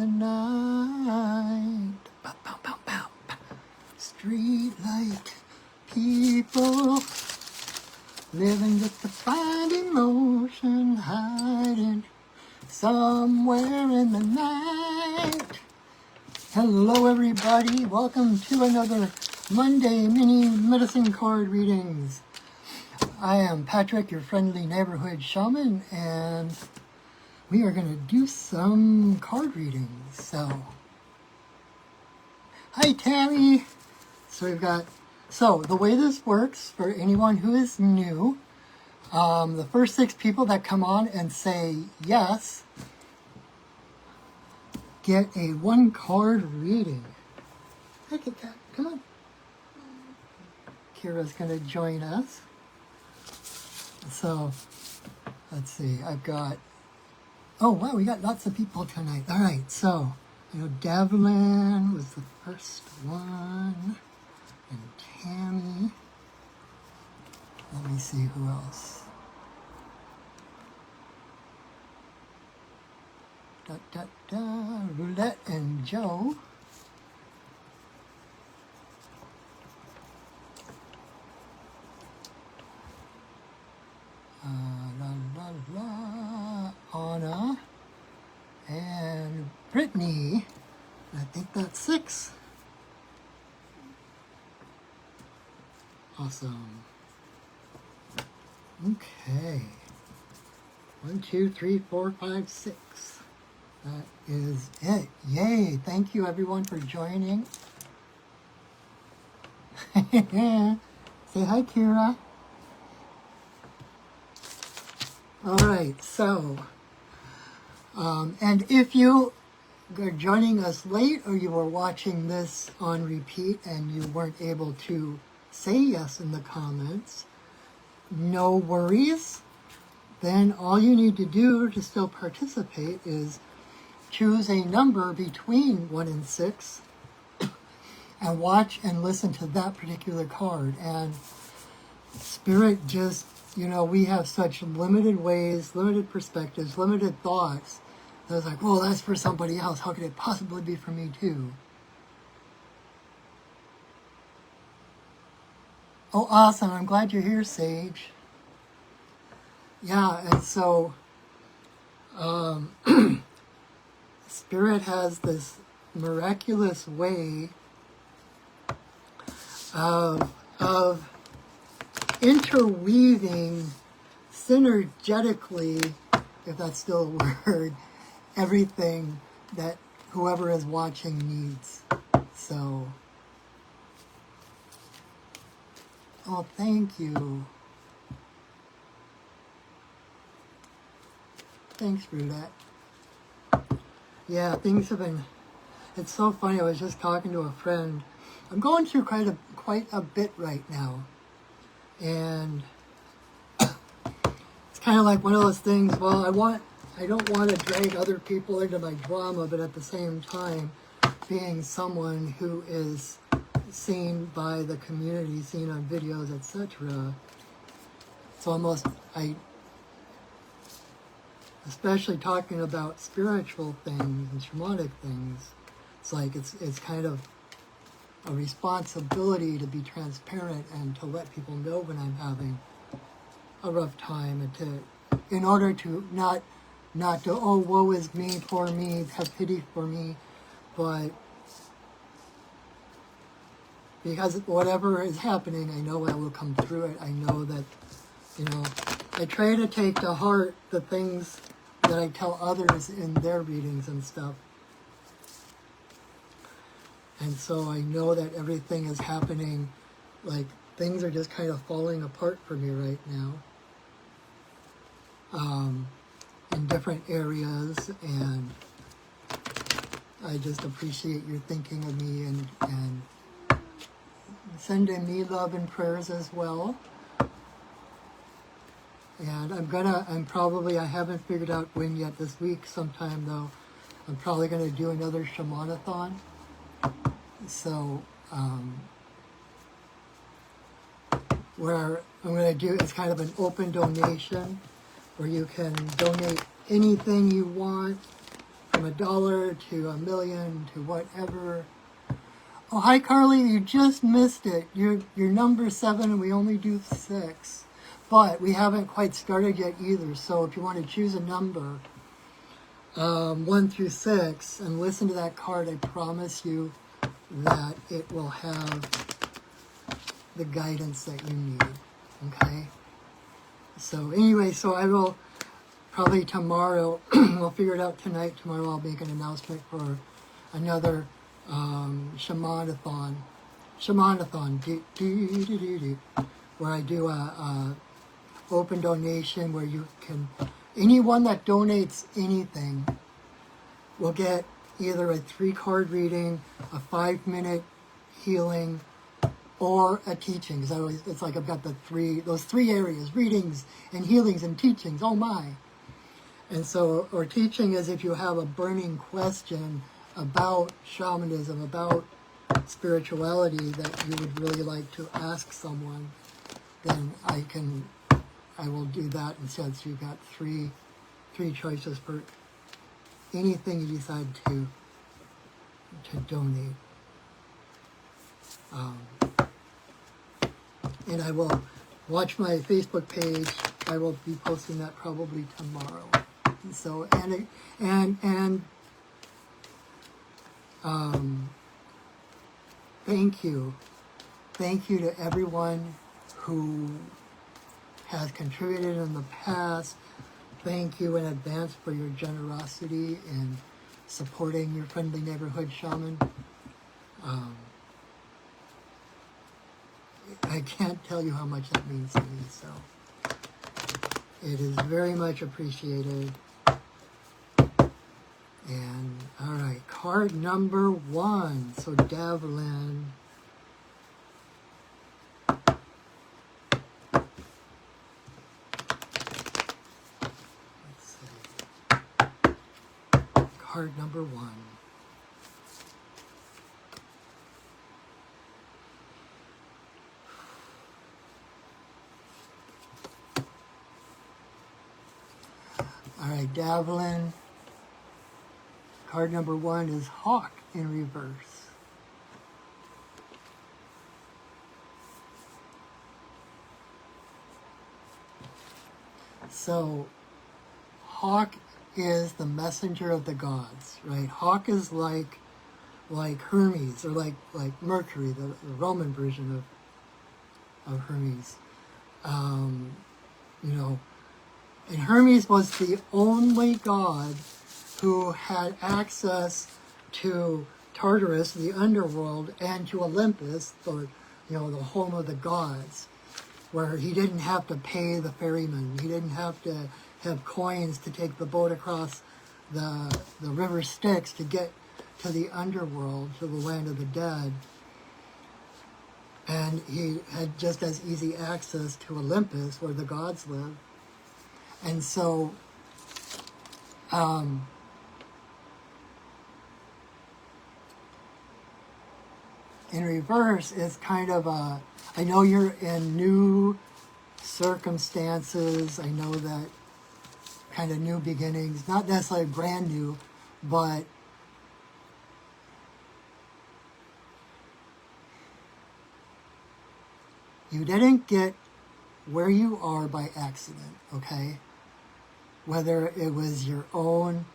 the night. Bow, bow, bow, bow, bow. Street light people living just to find emotion hiding somewhere in the night. Hello everybody, welcome to another Monday mini medicine card readings. I am Patrick, your friendly neighborhood shaman, and we are going to do some card readings. So, hi Tammy. So the way this works for anyone who is new, the first 6 people that come on and say yes get a 1 card reading. Hi Kit Kat, come on. Kira's going to join us. So, let's see, I've got, oh wow, we got lots of people tonight. All right, so, Devlin was the first one, and Tammy. Let me see who else. Roulette and Joe. Anna and Brittany. I think that's 6. Awesome. Okay. 1, 2, 3, 4, 5, 6. That is it. Yay! Thank you everyone for joining. Say hi, Kira. All right, so, and if you are joining us late or you were watching this on repeat and you weren't able to say yes in the comments, no worries. Then all you need to do to still participate is choose a number between 1 and 6 and watch and listen to that particular card. And Spirit just, we have such limited ways, limited perspectives, limited thoughts. I was like, well, that's for somebody else. How could it possibly be for me too? Oh, awesome. I'm glad you're here, Sage. Yeah, and so Spirit has this miraculous way of interweaving synergetically, if that's still a word, everything that whoever is watching needs. So, oh, thank you. Thanks, Brunette. Yeah, things have been, it's so funny. I was just talking to a friend. I'm going through quite a bit right now. And it's kind of like one of those things, well, I don't want to drag other people into my drama, but at the same time, being someone who is seen by the community, seen on videos, etc., it's almost, especially talking about spiritual things and shamanic things, it's like it's kind of a responsibility to be transparent and to let people know when I'm having a rough time, and in order to not to, oh, woe is me, poor me, have pity for me, but because whatever is happening, I know I will come through it. I know that, I try to take to heart the things that I tell others in their readings and stuff. And so I know that everything is happening, like things are just kind of falling apart for me right now. In different areas, and I just appreciate your thinking of me and sending me love and prayers as well. And I haven't figured out when yet, this week sometime though, I'm probably going to do another shamanathon. So, where I'm going to do, it's kind of an open donation where you can donate anything you want from $1 to $1 million to whatever. Oh, hi Carly, you just missed it. You're number 7 and we only do 6. But we haven't quite started yet either, so if you want to choose a number, 1 through 6, and listen to that card, I promise you that it will have the guidance that you need, okay? So anyway, so I will probably tomorrow, we'll figure it out tonight. Tomorrow I'll make an announcement for another shamanathon, where I do a open donation where you can, anyone that donates anything will get either a 3-card reading, a 5-minute healing, or a teaching. Because it's like I've got those three areas: readings and healings and teachings. Oh my! And so, or teaching is if you have a burning question about shamanism, about spirituality that you would really like to ask someone, then I will do that instead. So you've got three choices for anything you decide to donate. And I will watch my Facebook page. I will be posting that probably tomorrow. So thank you to everyone who has contributed in the past. Thank you in advance for your generosity in supporting your friendly neighborhood shaman. I can't tell you how much that means to me, so it is very much appreciated. And all right, card number 1. So Devlin. Let's see. Card number 1. All right, Devlin. Card number 1 is Hawk in reverse. So, Hawk is the messenger of the gods, right? Hawk is like Hermes, or like Mercury, the Roman version of Hermes. You know, and Hermes was the only god who had access to Tartarus, the underworld, and to Olympus, the home of the gods, where he didn't have to pay the ferryman. He didn't have to have coins to take the boat across the river Styx to get to the underworld, to the land of the dead. And he had just as easy access to Olympus, where the gods live. And so, in reverse is kind of I know you're in new circumstances. I know that kind of new beginnings, not necessarily brand new, but you didn't get where you are by accident, okay? Whether it was your own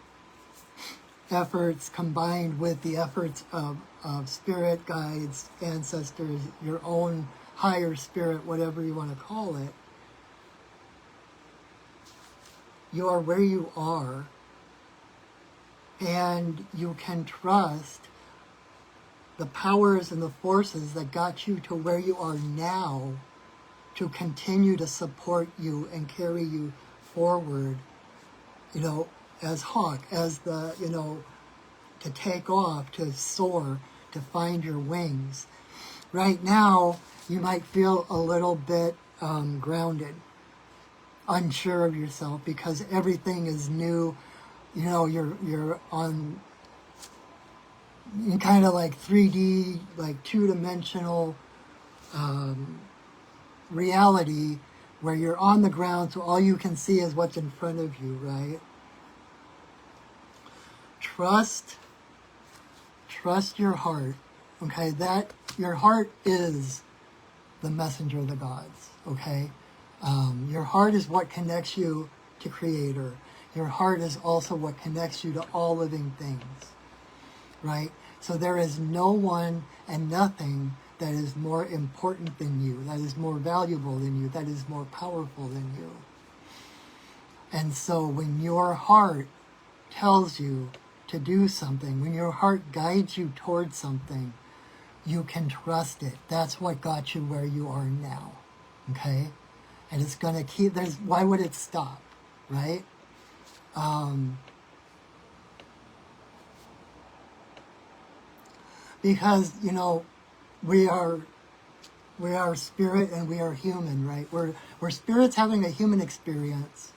efforts combined with the efforts of spirit guides, ancestors, your own higher spirit, whatever you want to call it, you are where you are, and you can trust the powers and the forces that got you to where you are now to continue to support you and carry you forward, as Hawk, as the, to take off, to soar, to find your wings. Right now, you might feel a little bit grounded, unsure of yourself, because everything is new. You're on in kind of like 3D, like two-dimensional reality, where you're on the ground, so all you can see is what's in front of you, right? trust your heart. Okay, that your heart is the messenger of the gods. Okay, your heart is what connects you to Creator. Your heart is also what connects you to all living things, right? So there is no one and nothing that is more important than you, that is more valuable than you, that is more powerful than you. And so when your heart tells you to do something, when your heart guides you towards something, you can trust it. That's what got you where you are now, okay? And it's going to keep, why would it stop, right? Because, you know, we are spirit and we are human, right? We're spirits having a human experience,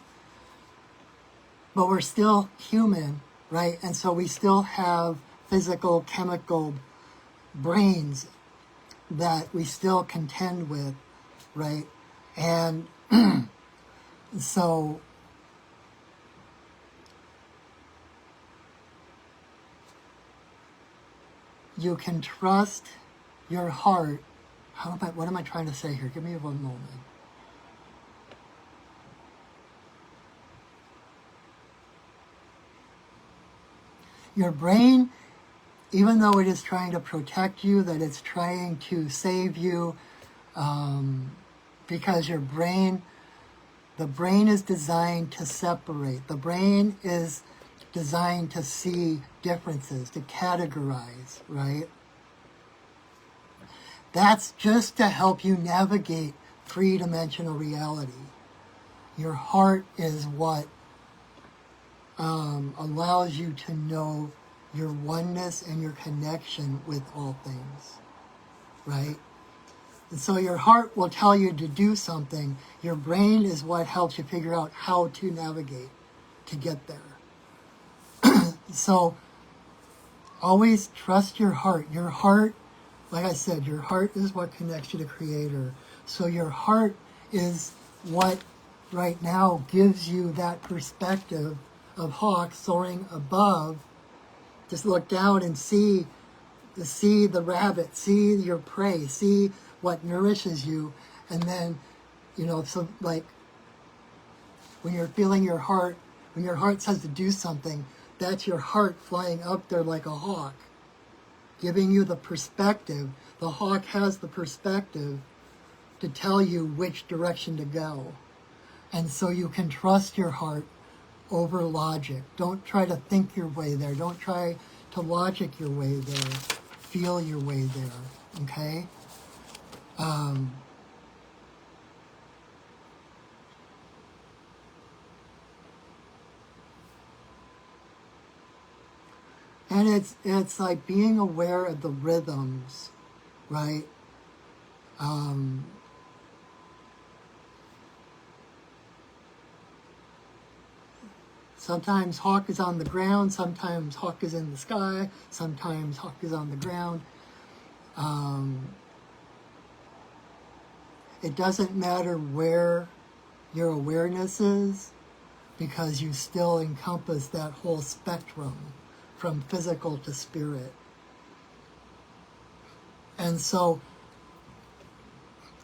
but we're still human, right? And so we still have physical, chemical brains that we still contend with, right? And so you can trust your heart. What am I trying to say here? Give me one moment. Your brain, even though it is trying to protect you, that it's trying to save you, because the brain is designed to separate. The brain is designed to see differences, to categorize, right? That's just to help you navigate three-dimensional reality. Your heart is what allows you to know your oneness and your connection with all things, right? And so your heart will tell you to do something. Your brain is what helps you figure out how to navigate to get there. So always trust your heart. Your heart, like I said, your heart is what connects you to Creator. So your heart is what right now gives you that perspective of hawks soaring above. Just look down and see the rabbit, see your prey, see what nourishes you. And then, you know, so like when you're feeling your heart, when your heart says to do something, that's your heart flying up there like a hawk, giving you the perspective. The hawk has the perspective to tell you which direction to go. And so you can trust your heart over logic. Don't try to think your way there. Don't try to logic your way there. Feel your way there, okay? And it's like being aware of the rhythms, right? Sometimes hawk is on the ground, sometimes hawk is in the sky, sometimes hawk is on the ground. It doesn't matter where your awareness is, because you still encompass that whole spectrum from physical to spirit. And so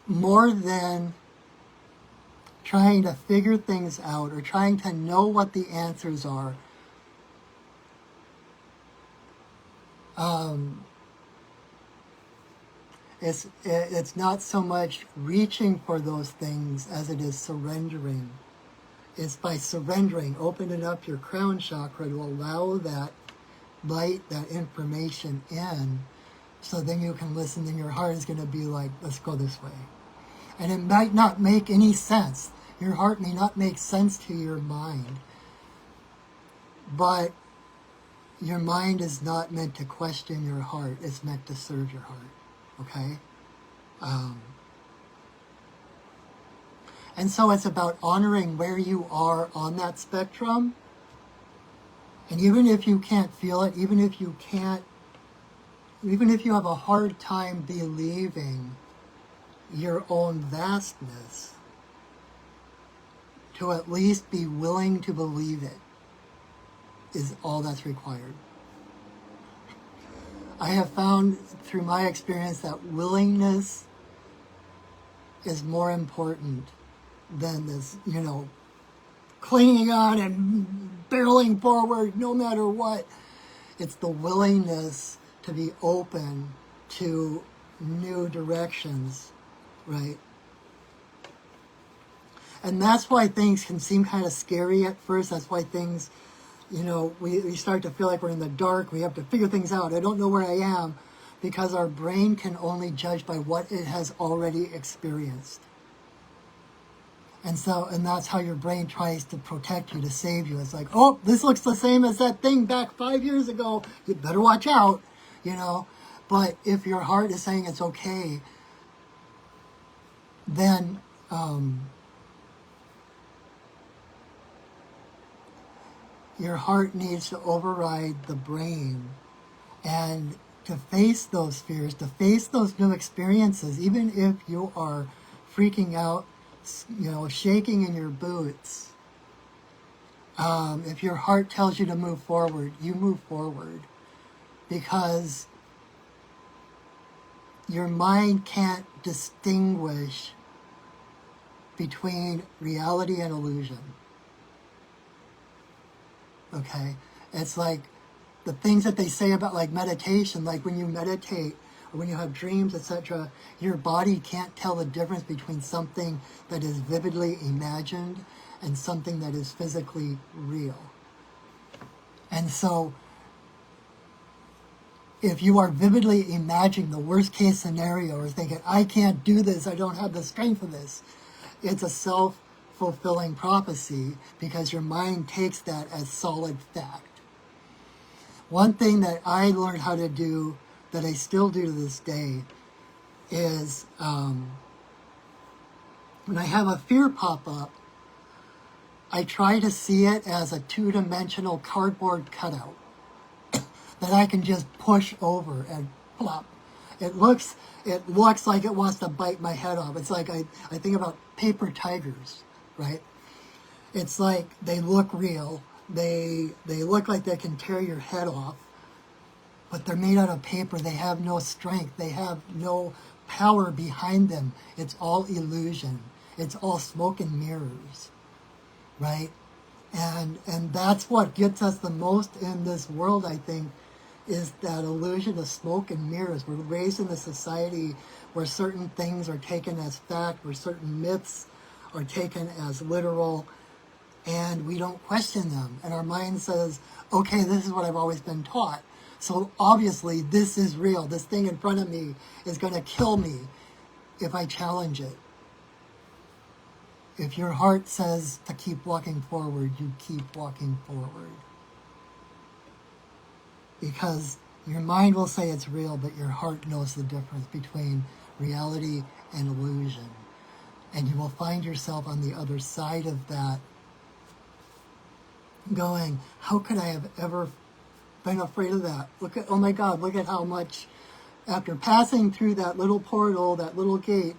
more than trying to figure things out or trying to know what the answers are, it's not so much reaching for those things as it is surrendering. It's by surrendering, opening up your crown chakra to allow that light, that information in, so then you can listen, and your heart is going to be like, let's go this way. And it might not make any sense. Your heart may not make sense to your mind, but your mind is not meant to question your heart. It's meant to serve your heart, okay? And so it's about honoring where you are on that spectrum. And even if you can't feel it, even if you have a hard time believing your own vastness, to at least be willing to believe it is all that's required. I have found through my experience that willingness is more important than this, clinging on and barreling forward no matter what. It's the willingness to be open to new directions, right? And that's why things can seem kind of scary at first. That's why things, we start to feel like we're in the dark. We have to figure things out. I don't know where I am, because our brain can only judge by what it has already experienced. And that's how your brain tries to protect you, to save you. It's like, oh, this looks the same as that thing back 5 years ago. You better watch out, But if your heart is saying it's okay, then your heart needs to override the brain and to face those fears, to face those new experiences, even if you are freaking out, shaking in your boots. If your heart tells you to move forward, you move forward, because your mind can't distinguish between reality and illusion. Okay? It's like the things that they say about like meditation, like when you meditate or when you have dreams, etc., your body can't tell the difference between something that is vividly imagined and something that is physically real. And so if you are vividly imagining the worst case scenario or thinking, I can't do this, I don't have the strength for this, it's a self-fulfilling prophecy, because your mind takes that as solid fact. One thing that I learned how to do, that I still do to this day, is when I have a fear pop up, I try to see it as a two-dimensional cardboard cutout that I can just push over and plop. It looks like it wants to bite my head off. It's like I think about paper tigers, right? It's like they look real. They look like they can tear your head off, but they're made out of paper. They have no strength. They have no power behind them. It's all illusion. It's all smoke and mirrors, right? And that's what gets us the most in this world, I think, is that illusion of smoke and mirrors. We're raised in a society where certain things are taken as fact, where certain myths are taken as literal, and we don't question them. And our mind says, okay, this is what I've always been taught. So obviously this is real. This thing in front of me is going to kill me if I challenge it. If your heart says to keep walking forward, you keep walking forward. Because your mind will say it's real, but your heart knows the difference between reality and illusion. And you will find yourself on the other side of that going, how could I have ever been afraid of that? Oh my God, look at how much, after passing through that little portal, that little gate,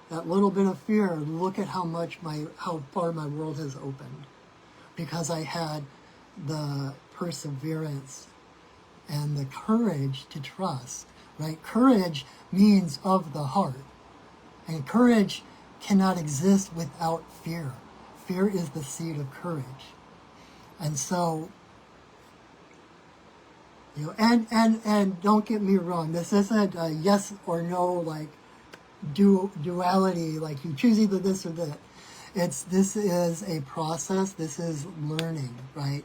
that little bit of fear, look at how far my world has opened. Because I had the perseverance and the courage to trust, right? Courage means of the heart. And courage cannot exist without fear. Fear is the seed of courage. And so, and don't get me wrong, this isn't a yes or no, like, duality, like you choose either this or that. This is a process, this is learning, right?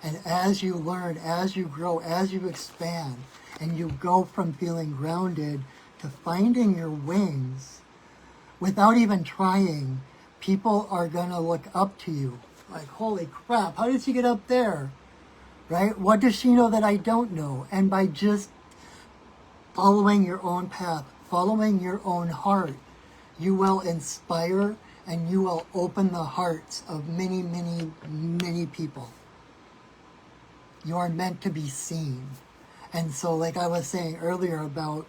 And as you learn, as you grow, as you expand, and you go from feeling grounded to finding your wings, without even trying, people are going to look up to you. Like, holy crap, how did she get up there? Right? What does she know that I don't know? And by just following your own path, following your own heart, you will inspire and you will open the hearts of many, many, many people. You are meant to be seen. And so, like I was saying earlier about,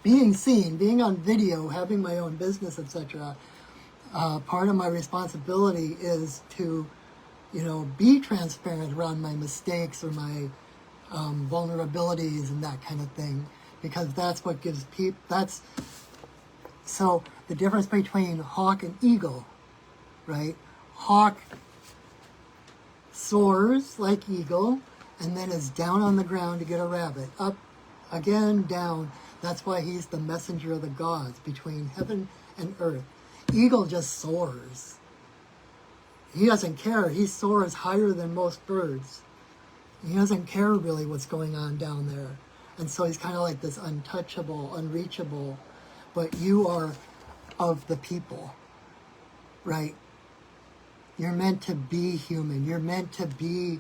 being seen, being on video, having my own business, etc., part of my responsibility is to, be transparent around my mistakes or my vulnerabilities and that kind of thing, because that's what gives people, so the difference between hawk and eagle, right? Hawk soars like eagle and then is down on the ground to get a rabbit. Up, again, down. That's why he's the messenger of the gods between heaven and earth. Eagle just soars. He doesn't care. He soars higher than most birds. He doesn't care really what's going on down there. And so he's kind of like this untouchable, unreachable, but you are of the people, right? You're meant to be human. You're meant to be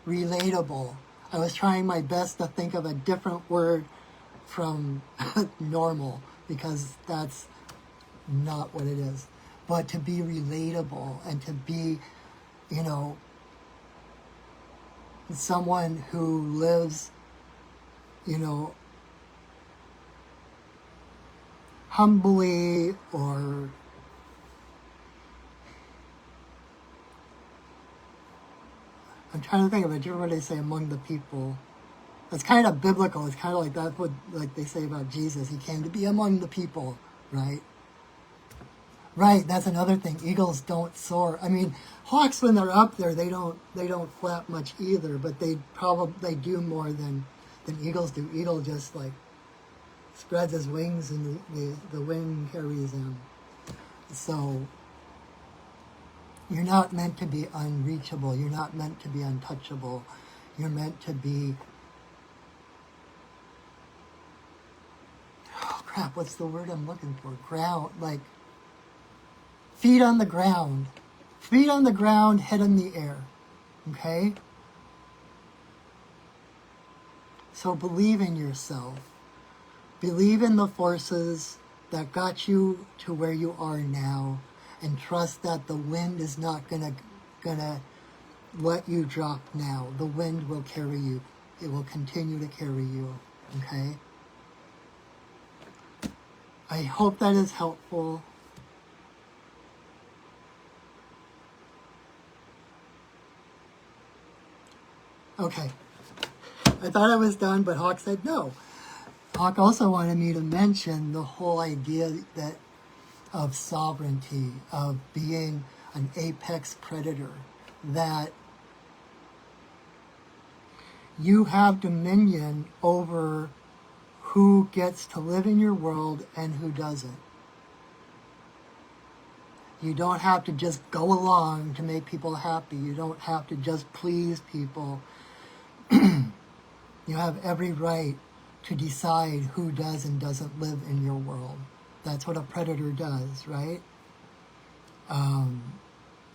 relatable. I was trying my best to think of a different word from normal, because that's not what it is. But to be relatable and to be, you know, someone who lives, you know, humbly, or I'm trying to think of a different way to say among the people. It's kind of biblical. It's kind of like that's what like they say about Jesus. He came to be among the people, right? Right, that's another thing. Eagles don't soar. I mean, hawks when they're up there, they don't flap much either, but they do more than eagles do. Eagle just like spreads his wings and the wind carries him. So you're not meant to be unreachable. You're not meant to be untouchable. You're meant to be, oh crap, what's the word I'm looking for? Ground, like feet on the ground. Feet on the ground, head in the air. Okay? So believe in yourself. Believe in the forces that got you to where you are now, and trust that the wind is not gonna let you drop now. The wind will carry you. It will continue to carry you. Okay? I hope that is helpful. Okay. I thought I was done, but Hawk said no. Hawk also wanted me to mention the whole idea that of sovereignty, of being an apex predator, that you have dominion over who gets to live in your world and who doesn't. You don't have to just go along to make people happy. You don't have to just please people. You have every right to decide who does and doesn't live in your world. That's what a predator does, right? And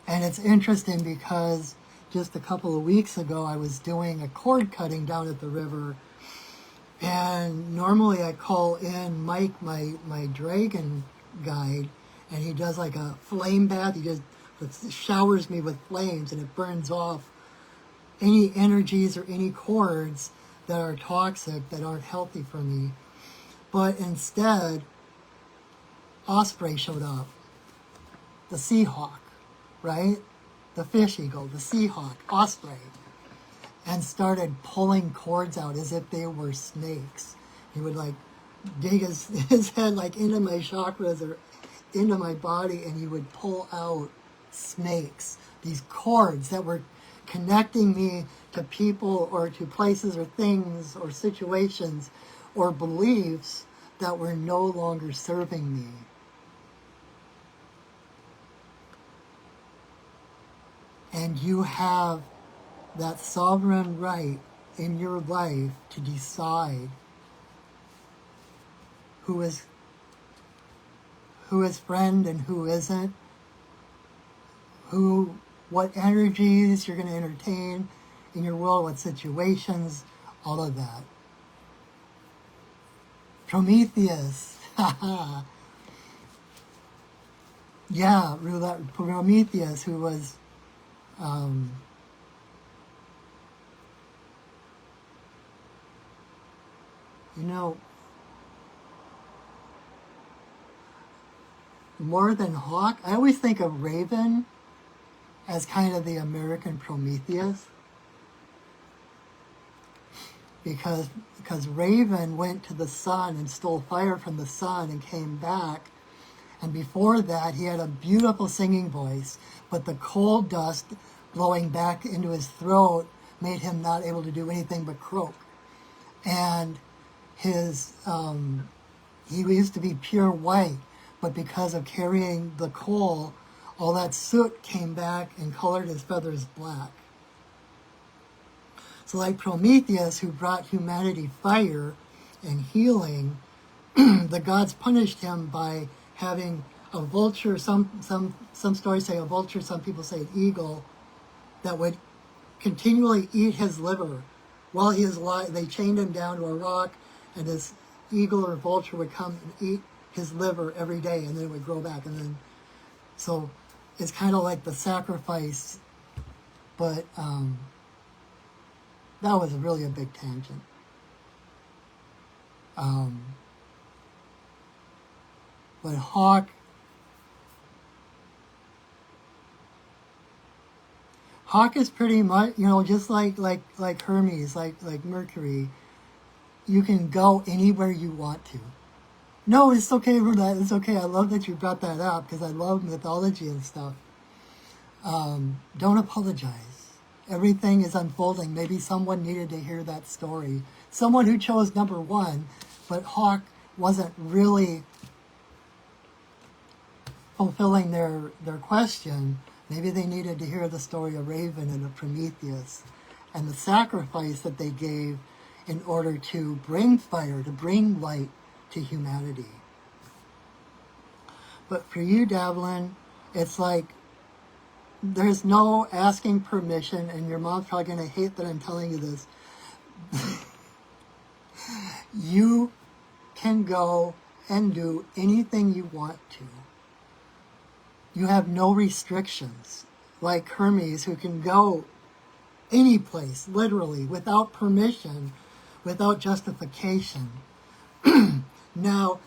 it's interesting because just a couple of weeks ago, I was doing a cord cutting down at the river. And normally I call in Mike, my dragon guide, and he does like a flame bath. He just showers me with flames, and it burns off any energies or any cords that are toxic, that aren't healthy for me. But instead, Osprey showed up, the sea hawk, right? The fish eagle, the sea hawk, Osprey, and started pulling cords out as if they were snakes. He would like dig his head like into my chakras or into my body, and he would pull out snakes, these cords that were connecting me to people or to places or things or situations or beliefs that were no longer serving me. And you have that sovereign right in your life to decide who is friend and who isn't, what energies you're going to entertain in your world, what situations, all of that. Prometheus, yeah, Prometheus, who was more than hawk. I always think of raven, as kind of the American Prometheus, because Raven went to the sun and stole fire from the sun and came back, and before that he had a beautiful singing voice, but the coal dust blowing back into his throat made him not able to do anything but croak. And his he used to be pure white, but because of carrying the coal, all that soot came back and colored his feathers black. So like Prometheus, who brought humanity fire and healing, the gods punished him by having a vulture, some stories say a vulture, some people say an eagle, that would continually eat his liver while he is alive. They chained him down to a rock, and this eagle or vulture would come and eat his liver every day, and then it would grow back. And then, so it's kind of like the sacrifice, but that was really a big tangent. But Hawk is pretty much, just like Hermes, like Mercury. You can go anywhere you want to. No, it's okay for that. It's okay. I love that you brought that up because I love mythology and stuff. Don't apologize. Everything is unfolding. Maybe someone needed to hear that story. Someone who chose number one, but Hawk wasn't really fulfilling their question. Maybe they needed to hear the story of Raven and of Prometheus and the sacrifice that they gave in order to bring fire, to bring light to humanity. But for you, Davlin, it's like there's no asking permission, and your mom's probably going to hate that I'm telling you this. You can go and do anything you want to. You have no restrictions, like Hermes, who can go any place, literally, without permission, without justification. Now,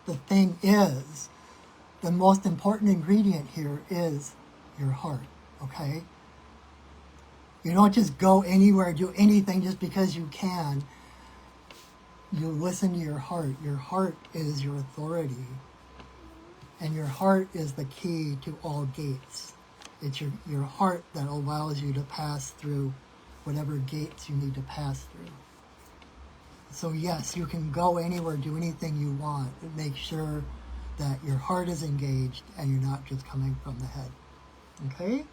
the thing is, the most important ingredient here is your heart, okay? You don't just go anywhere, do anything just because you can. You listen to your heart. Your heart is your authority. And your heart is the key to all gates. It's your heart that allows you to pass through whatever gates you need to pass through. So yes, you can go anywhere, do anything you want, but make sure that your heart is engaged and you're not just coming from the head. Okay?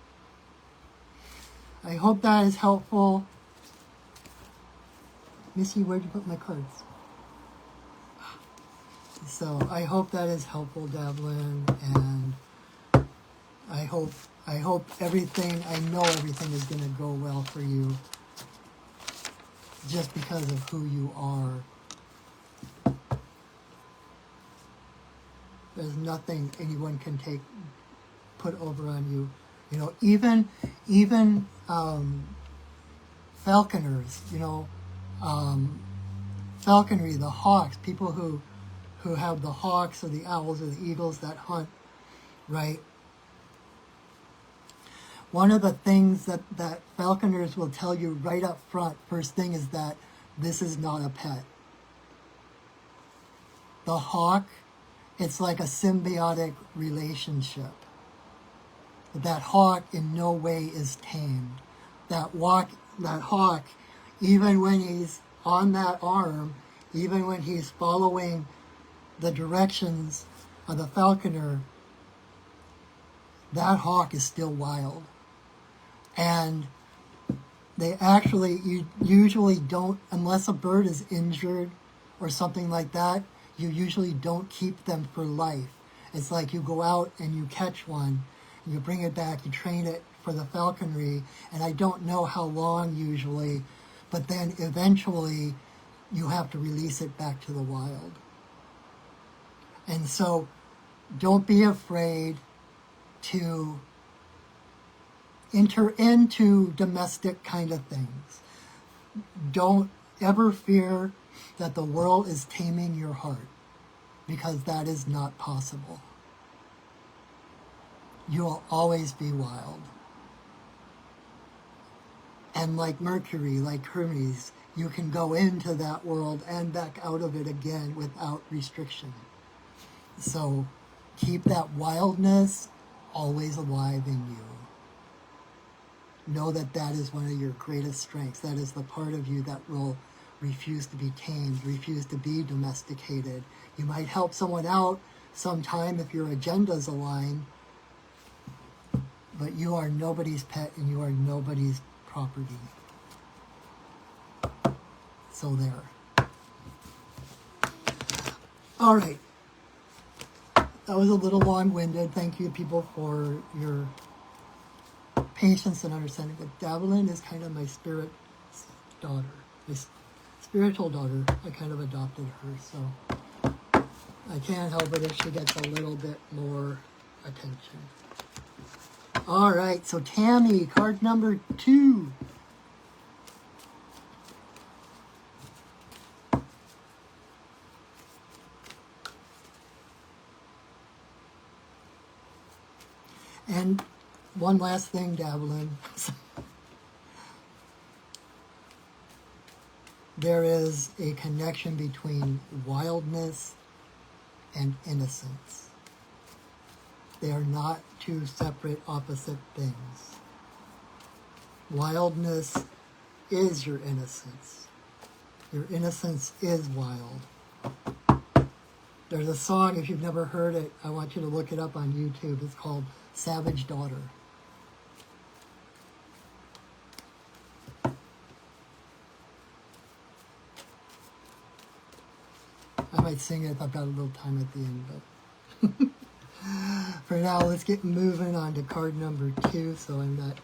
I hope that is helpful. Missy, where'd you put my cards? So I hope that is helpful, Davlin, and I hope everything, I know everything is going to go well for you just because of who you are. There's nothing anyone can put over on you. Even falconers, falconry, the hawks, people who have the hawks or the owls or the eagles that hunt, right? One of the things that falconers will tell you right up front, first thing, is that this is not a pet. The hawk, it's like a symbiotic relationship. That hawk in no way is tamed. That hawk, even when he's on that arm, even when he's following the directions of the falconer, that hawk is still wild. And they actually, you usually don't, unless a bird is injured or something like that, you usually don't keep them for life. It's like you go out and you catch one, and you bring it back, you train it for the falconry, and I don't know how long usually, but then eventually you have to release it back to the wild. And so don't be afraid to enter into domestic kind of things. Don't ever fear that the world is taming your heart, because that is not possible. You will always be wild. And like Mercury, like Hermes, you can go into that world and back out of it again without restriction. So keep that wildness always alive in you. Know that that is one of your greatest strengths. That is the part of you that will refuse to be tamed, refuse to be domesticated. You might help someone out sometime if your agendas align, but you are nobody's pet and you are nobody's property. So there. All right. That was a little long-winded. Thank you, people, for your patience and understanding. But Davelin is kind of my spirit daughter, my spiritual daughter. I kind of adopted her, so I can't help it if she gets a little bit more attention. All right, so Tammy, card number 2. And one last thing, Davelin. There is a connection between wildness and innocence. They are not two separate, opposite things. Wildness is your innocence. Your innocence is wild. There's a song, if you've never heard it, I want you to look it up on YouTube. It's called Savage Daughter. I might sing it if I've got a little time at the end, but for now, let's get moving on to card number 2, so I'm not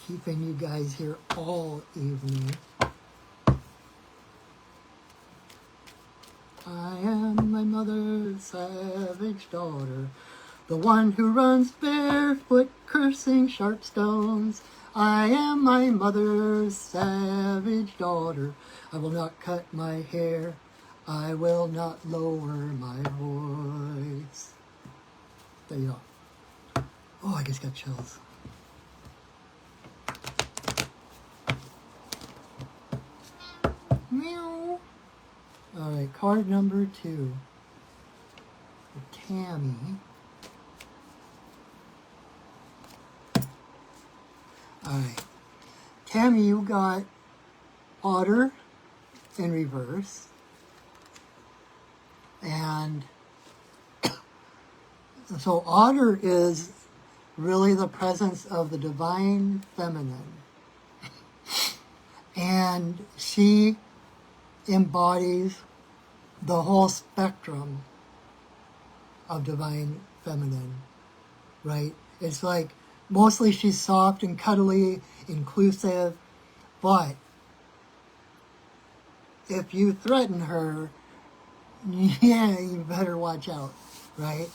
keeping you guys here all evening. I am my mother's savage daughter, the one who runs barefoot, cursing sharp stones. I am my mother's savage daughter. I will not cut my hair. I will not lower my voice. There you go. Oh, I just got chills. Meow. All right, card number 2. For Tammy. All right. Tammy, you got Otter in reverse. And so Otter is really the presence of the divine feminine. And she embodies the whole spectrum of divine feminine, right? It's like mostly she's soft and cuddly, inclusive, but if you threaten her, yeah, you better watch out, right?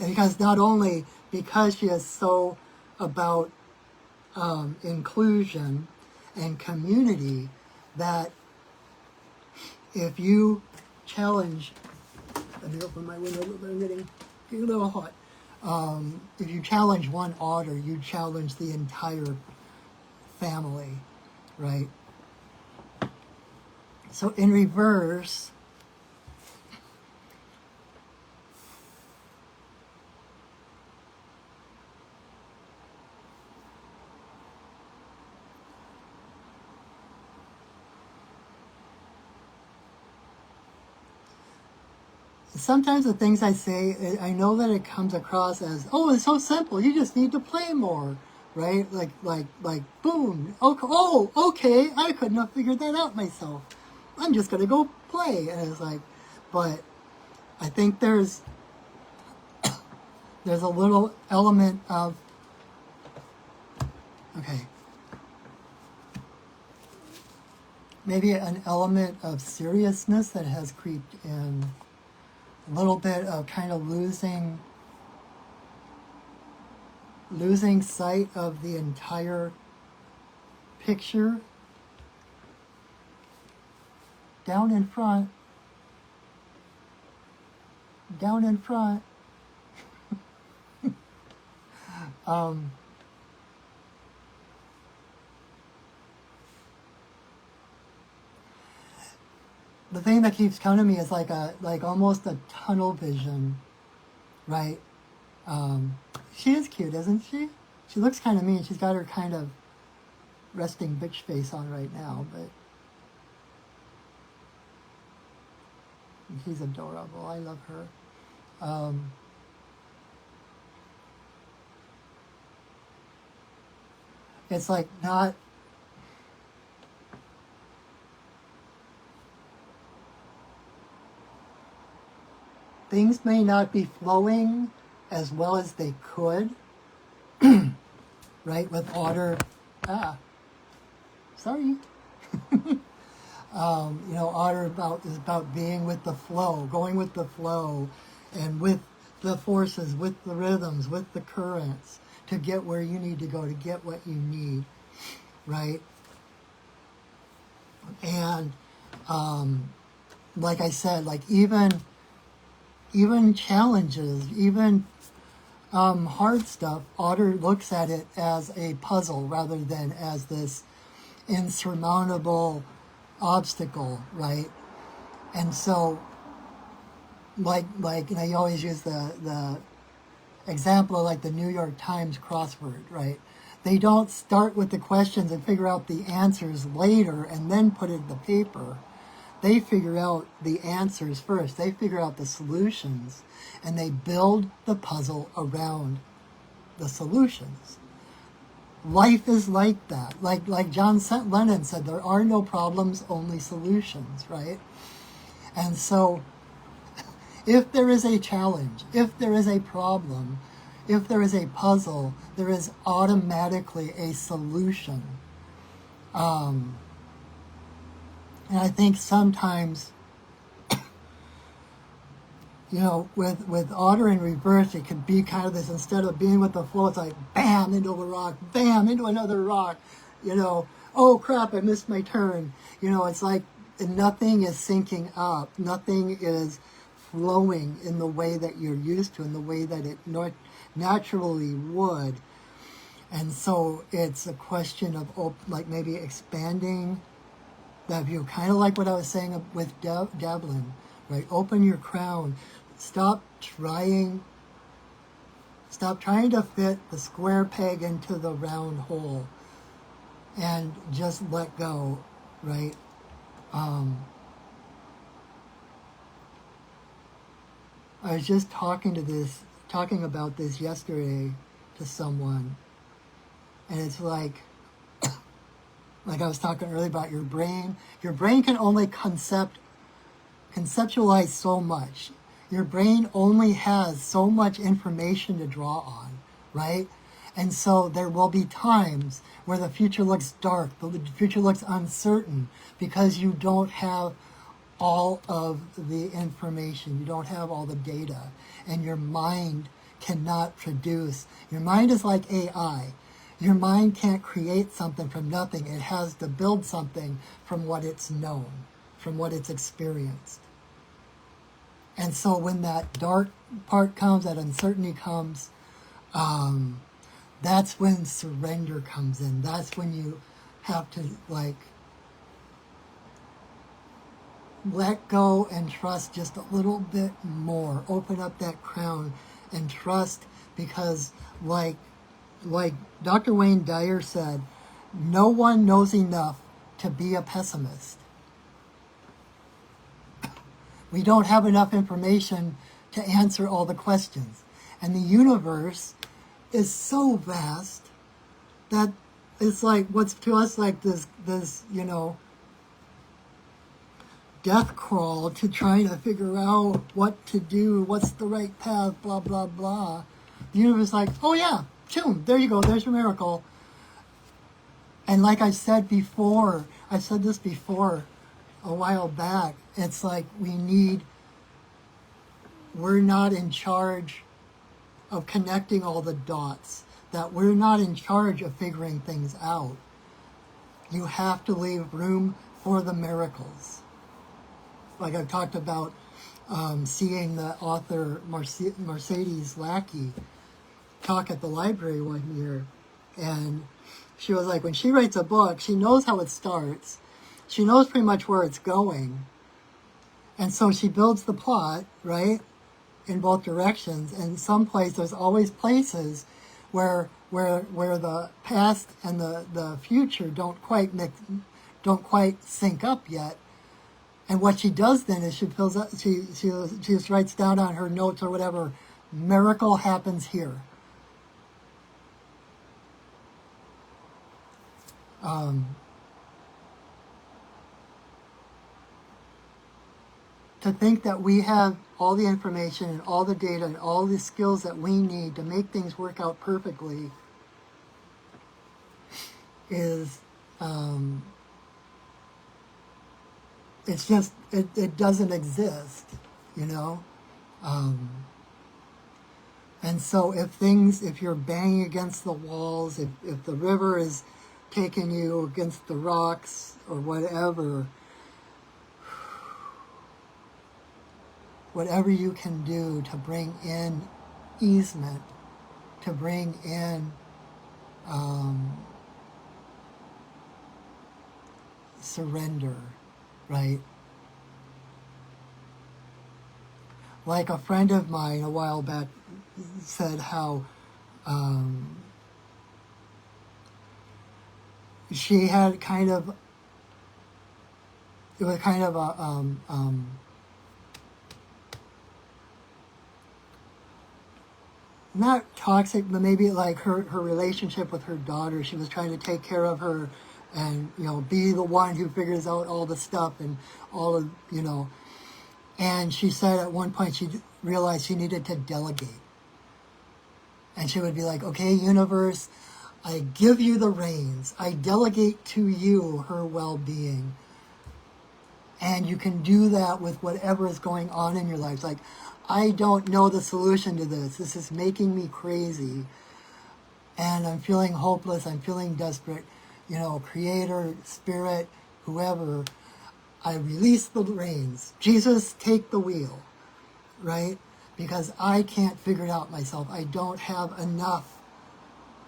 And because not only because she is so about inclusion and community, that if you challenge, let me open my window a little bit, I'm getting a little hot. If you challenge one otter, you challenge the entire family, right? So in reverse, sometimes the things I say, I know that it comes across as, oh, it's so simple. You just need to play more, right? Like, boom. Oh, okay. I couldn't have figured that out myself. I'm just going to go play. And it's like, but I think there's a little element of, okay, maybe an element of seriousness that has creeped in. A little bit of kind of losing sight of the entire picture. Down in front. Down in front. The thing that keeps coming to me is like almost a tunnel vision, right? She is cute, isn't she? She looks kind of mean. She's got her kind of resting bitch face on right now, but she's adorable. I love her. It's like not. Things may not be flowing as well as they could, right? With Otter, sorry. Otter is about being with the flow, going with the flow, and with the forces, with the rhythms, with the currents, to get where you need to go, to get what you need, right? And like I said, like even challenges, even hard stuff, Otter looks at it as a puzzle rather than as this insurmountable obstacle, right? And so, like you always use the example of like the New York Times crossword, right? They don't start with the questions and figure out the answers later and then put it in the paper. They figure out the answers first. They figure out the solutions, and they build the puzzle around the solutions. Life is like that. Like John Lennon said, there are no problems, only solutions, right? And so if there is a challenge, if there is a problem, if there is a puzzle, there is automatically a solution. And I think sometimes, with Otter in reverse, it could be kind of this, instead of being with the flow, it's like, bam, into a rock, bam, into another rock, oh crap, I missed my turn. It's like nothing is syncing up. Nothing is flowing in the way that you're used to, in the way that it naturally would. And so it's a question of like maybe expanding that view, kind of like what I was saying with Devlin, right? Open your crown. Stop trying to fit the square peg into the round hole, and just let go, right? I was just talking about this yesterday to someone, and it's like I was talking earlier about your brain. Your brain can only conceptualize so much. Your brain only has so much information to draw on, right? And so there will be times where the future looks dark, the future looks uncertain, because you don't have all of the information, you don't have all the data, and your mind cannot produce. Your mind is like AI. Your mind can't create something from nothing. It has to build something from what it's known, from what it's experienced. And so when that dark part comes, that uncertainty comes, that's when surrender comes in. That's when you have to let go and trust just a little bit more. Open up that crown and trust, because like Dr. Wayne Dyer said, no one knows enough to be a pessimist. We don't have enough information to answer all the questions. And the universe is so vast that it's like what's to us like this death crawl to try to figure out what to do, what's the right path, blah, blah, blah. The universe is like, oh yeah, boom, there you go, there's your miracle. And like I said this before a while back, it's like we're not in charge of connecting all the dots, that we're not in charge of figuring things out. You have to leave room for the miracles. Like I've talked about seeing the author Mercedes Lackey talk at the library one year, and she was like, when she writes a book, she knows how it starts. She knows pretty much where it's going. And so she builds the plot, right, in both directions. And there's always places where the past and the future don't quite sync up yet. And what she does then is she just writes down on her notes or whatever, miracle happens here. To think that we have all the information and all the data and all the skills that we need to make things work out perfectly is, it's just, it doesn't exist, you know? And so if you're banging against the walls, if the river is taking you against the rocks or whatever you can do to bring in easement, to bring in surrender, right? Like a friend of mine a while back said how she had it was kind of a not toxic, but maybe like her relationship with her daughter. She was trying to take care of her and, you know, be the one who figures out all the stuff and all of, you know. And she said at one point she realized she needed to delegate. And she would be like, okay, universe, I give you the reins. I delegate to you her well-being. And you can do that with whatever is going on in your life. It's like, I don't know the solution to this. This is making me crazy. And I'm feeling hopeless. I'm feeling desperate. You know, Creator, Spirit, whoever, I release the reins. Jesus, take the wheel, right? Because I can't figure it out myself. I don't have enough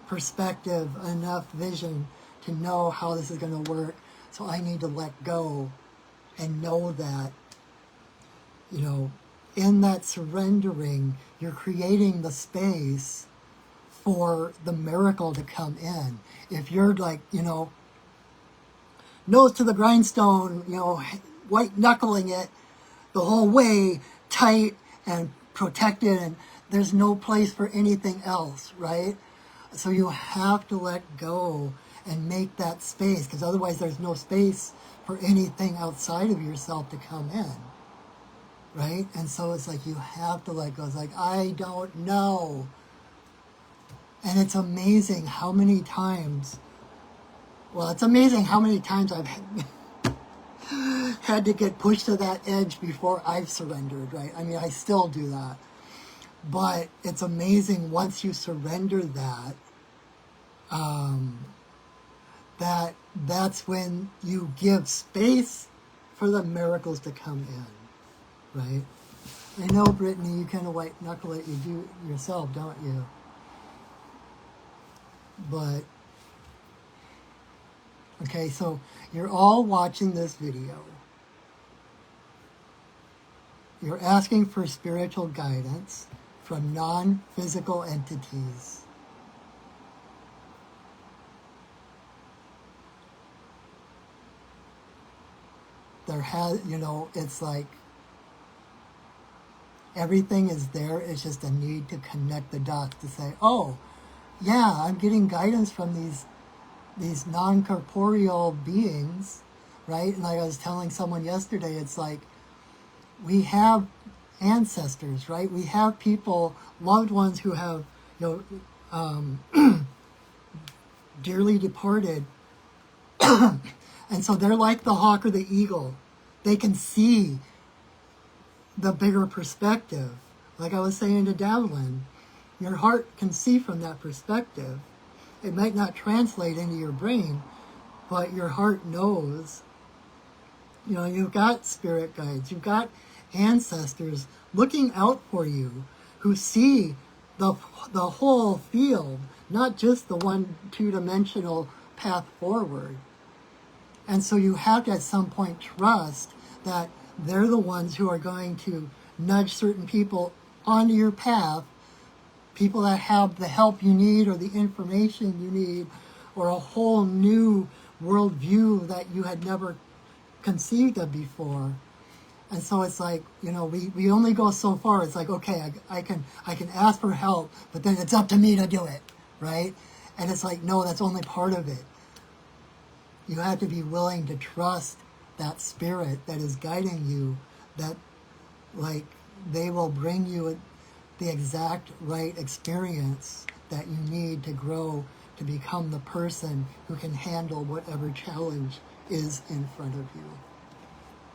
perspective, enough vision to know how this is going to work. So I need to let go and know that, you know, in that surrendering, you're creating the space for the miracle to come in. If you're like, you know, nose to the grindstone, you know, white knuckling it the whole way, tight and protected, and there's no place for anything else, right? So you have to let go and make that space, because otherwise there's no space for anything outside of yourself to come in, right? And so it's like you have to let go. It's like, I don't know. And it's amazing how many times, I've had to get pushed to that edge before I've surrendered, right? I mean, I still do that. But it's amazing once you surrender that, that's when you give space for the miracles to come in, right? I know, Brittany, you kind of white knuckle it, you do yourself, don't you? But, okay, so you're all watching this video. You're asking for spiritual guidance from non-physical entities. You know, it's like everything is there. It's just a need to connect the dots to say, oh, yeah, I'm getting guidance from these non-corporeal beings, right? And like I was telling someone yesterday, it's like we have ancestors, right? We have people, loved ones who have, you know, dearly departed. And so they're like the hawk or the eagle. They can see the bigger perspective. Like I was saying to Davlin, your heart can see from that perspective. It might not translate into your brain, but your heart knows. You know, you've got spirit guides, you've got ancestors looking out for you who see the whole field, not just the one two-dimensional path forward. And so you have to at some point trust that they're the ones who are going to nudge certain people onto your path, people that have the help you need or the information you need or a whole new worldview that you had never conceived of before. And so it's like, we only go so far. It's like, okay, I can ask for help, but then it's up to me to do it, right? And it's like, no, that's only part of it. You have to be willing to trust that spirit that is guiding you, that like they will bring you the exact right experience that you need to grow to become the person who can handle whatever challenge is in front of you.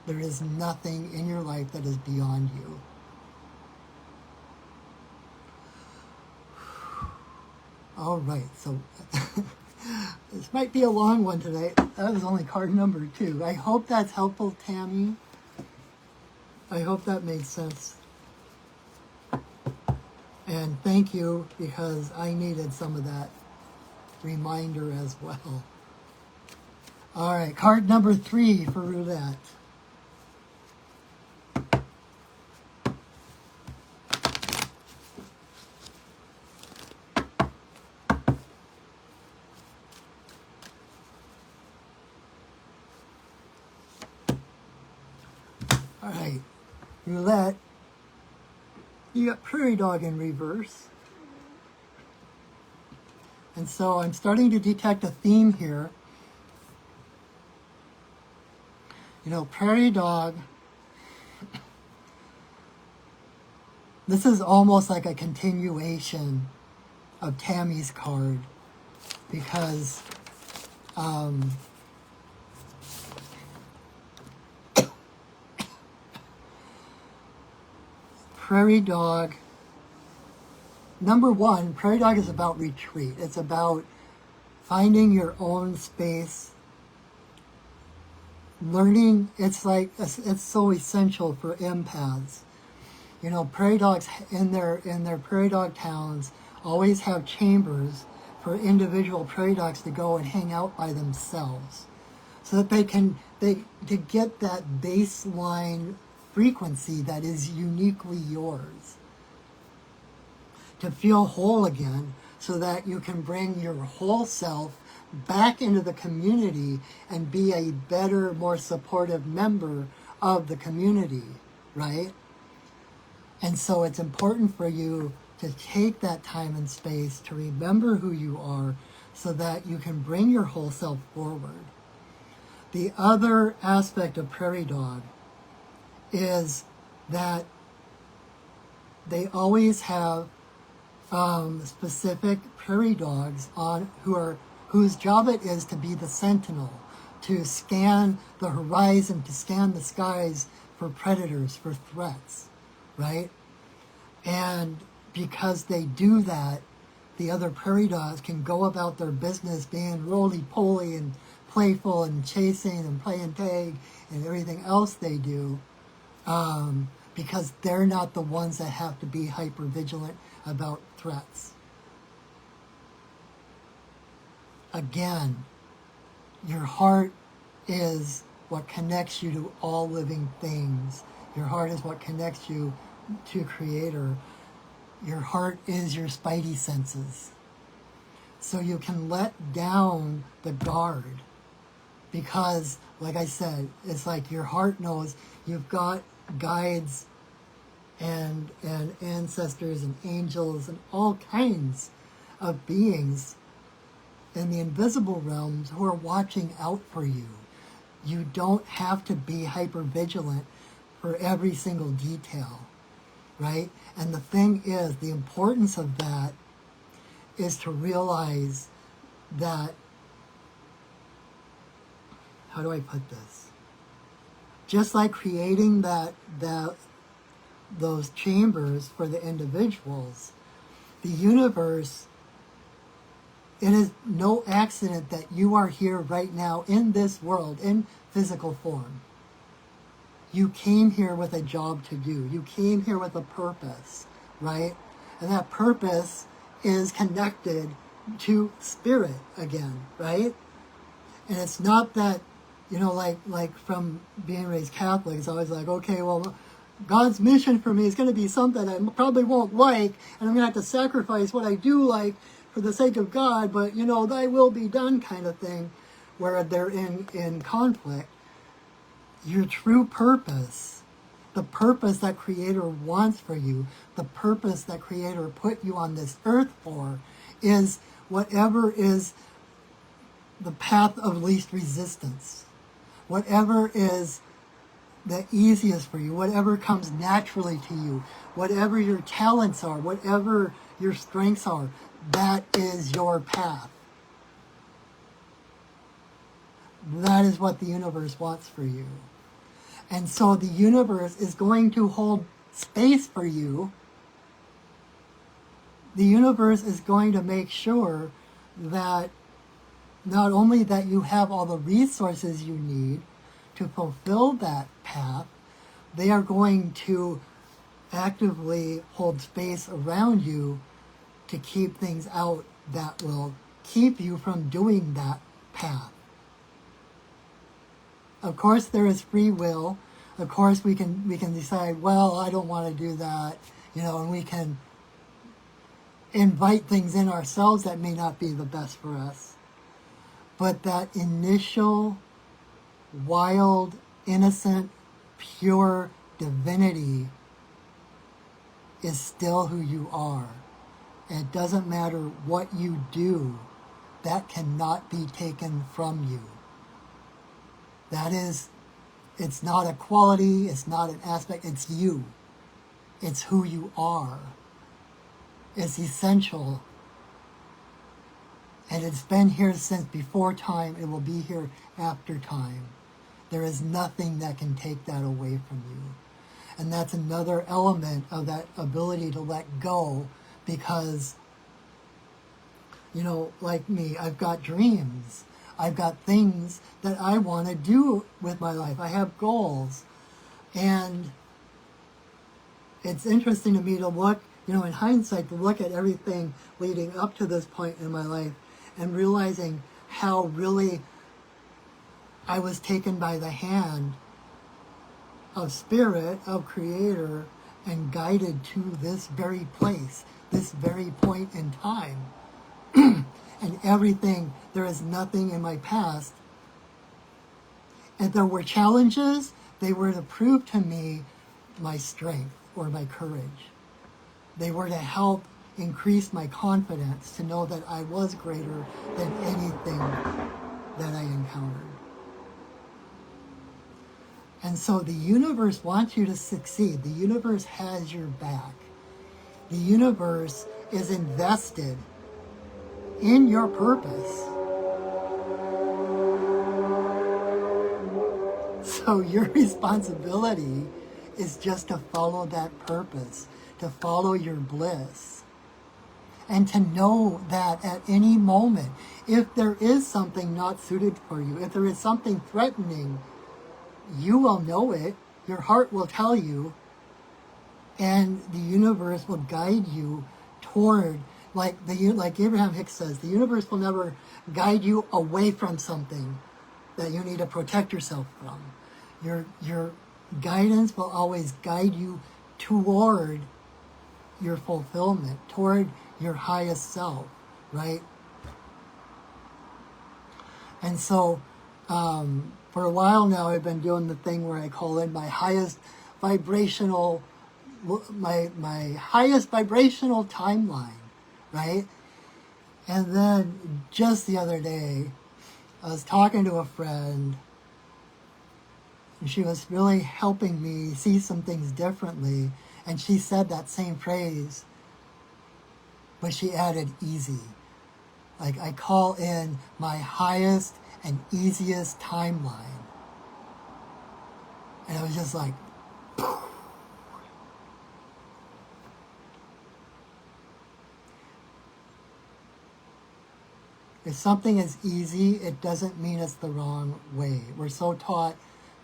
There is nothing in your life that is beyond you. All right, so this might be a long one today. That was only card number 2. I hope that's helpful, Tammy. I hope that made sense. And thank you, because I needed some of that reminder as well. All right, card number 3 for roulette. All right, roulette. You got prairie dog in reverse. And so I'm starting to detect a theme here. Prairie dog, this is almost like a continuation of Tammy's card, because prairie dog, number 1, prairie dog is about retreat. It's about finding your own space, learning. It's so essential for empaths. Prairie dogs in their prairie dog towns always have chambers for individual prairie dogs to go and hang out by themselves, so that they to get that baseline frequency that is uniquely yours, to feel whole again, so that you can bring your whole self back into the community and be a better, more supportive member of the community, right? And so it's important for you to take that time and space to remember who you are, so that you can bring your whole self forward. The other aspect of prairie dog is that they always have specific prairie dogs on whose job it is to be the sentinel, to scan the horizon, to scan the skies for predators, for threats, right? And because they do that, the other prairie dogs can go about their business being roly-poly and playful and chasing and playing tag and everything else they do, because they're not the ones that have to be hyper-vigilant about threats. Again, your heart is what connects you to all living things. Your heart is what connects you to Creator. Your heart is your spidey senses. So you can let down the guard, because, like I said, it's like your heart knows you've got guides and ancestors and angels and all kinds of beings in the invisible realms who are watching out for you. You don't have to be hyper vigilant for every single detail, right? And the thing is, the importance of that is to realize that, how do I put this? Just like creating those chambers for the individuals, the universe, it is no accident that you are here right now in this world, in physical form. You came here with a job to do. You came here with a purpose, right? And that purpose is connected to spirit again, right? And it's not that, like from being raised Catholic, it's always like, okay, well, God's mission for me is going to be something I probably won't like, and I'm going to have to sacrifice what I do like for the sake of God, but, thy will be done kind of thing, where they're in conflict. Your true purpose, the purpose that Creator wants for you, the purpose that Creator put you on this earth for, is whatever is the path of least resistance, whatever is the easiest for you, whatever comes naturally to you, whatever your talents are, whatever your strengths are, that is your path. That is what the universe wants for you. And so the universe is going to hold space for you. The universe is going to make sure that not only that you have all the resources you need to fulfill that path, they are going to actively hold space around you to keep things out that will keep you from doing that path. Of course, there is free will. Of course, we can decide, well, I don't want to do that, and we can invite things in ourselves that may not be the best for us. But that initial, wild, innocent, pure divinity is still who you are. And it doesn't matter what you do, that cannot be taken from you. That is, it's not a quality, it's not an aspect, it's you. It's who you are. It's essential. And it's been here since before time, it will be here after time. There is nothing that can take that away from you. And that's another element of that ability to let go, because, like me, I've got dreams. I've got things that I want to do with my life. I have goals. And it's interesting to me to look, in hindsight, to look at everything leading up to this point in my life and realizing how really I was taken by the hand of Spirit, of Creator, and guided to this very place, this very point in time. And everything, there is nothing in my past. And there were challenges, they were to prove to me my strength or my courage. They were to help increase my confidence to know that I was greater than anything that I encountered. And so the universe wants you to succeed. The universe has your back. The universe is invested in your purpose. So your responsibility is just to follow that purpose, to follow your bliss, and to know that at any moment, if there is something not suited for you, if there is something threatening, you will know it, your heart will tell you, and the universe will guide you toward, like Abraham Hicks says, the universe will never guide you away from something that you need to protect yourself from. Your guidance will always guide you toward your fulfillment, toward your highest self, right? And so, for a while now, I've been doing the thing where I call in my highest vibrational, my highest vibrational timeline, right? And then just the other day, I was talking to a friend, and she was really helping me see some things differently. And she said that same phrase, but she added easy. Like, I call in my highest and easiest timeline. And I was just like, poof. If something is easy, it doesn't mean it's the wrong way. We're so taught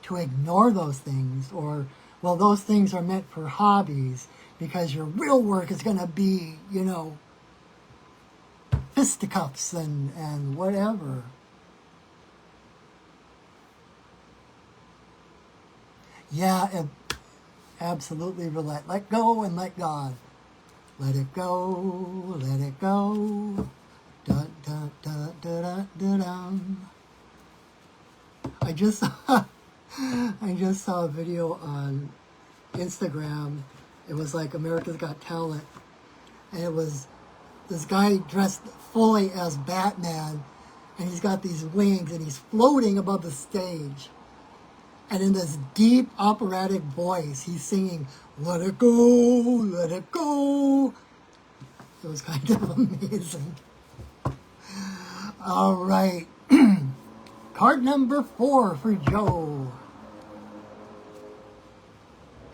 to ignore those things, or, well, those things are meant for hobbies. because your real work is going to be, you know, fisticuffs and whatever. Yeah, absolutely. Let go and let God. Let it go, let it go. Da, da, da, da, da, da, da. I just saw a video on Instagram. It was like America's Got Talent, and it was this guy dressed fully as Batman, and he's got these wings, and he's floating above the stage. And in this deep operatic voice, he's singing, "Let it go, let it go." It was kind of amazing. All right. Card number 4 for Joe.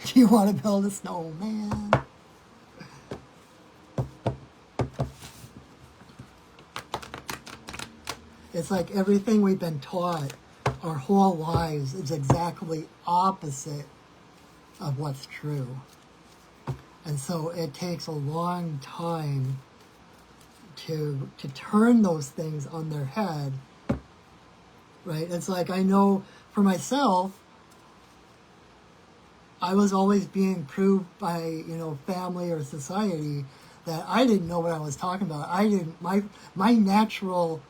Do you want to build a snowman? It's like everything we've been taught our whole lives is exactly opposite of what's true. And so it takes a long time to turn those things on their head, right? It's like, I know for myself, I was always being proved by, you know, family or society that I didn't know what I was talking about. My natural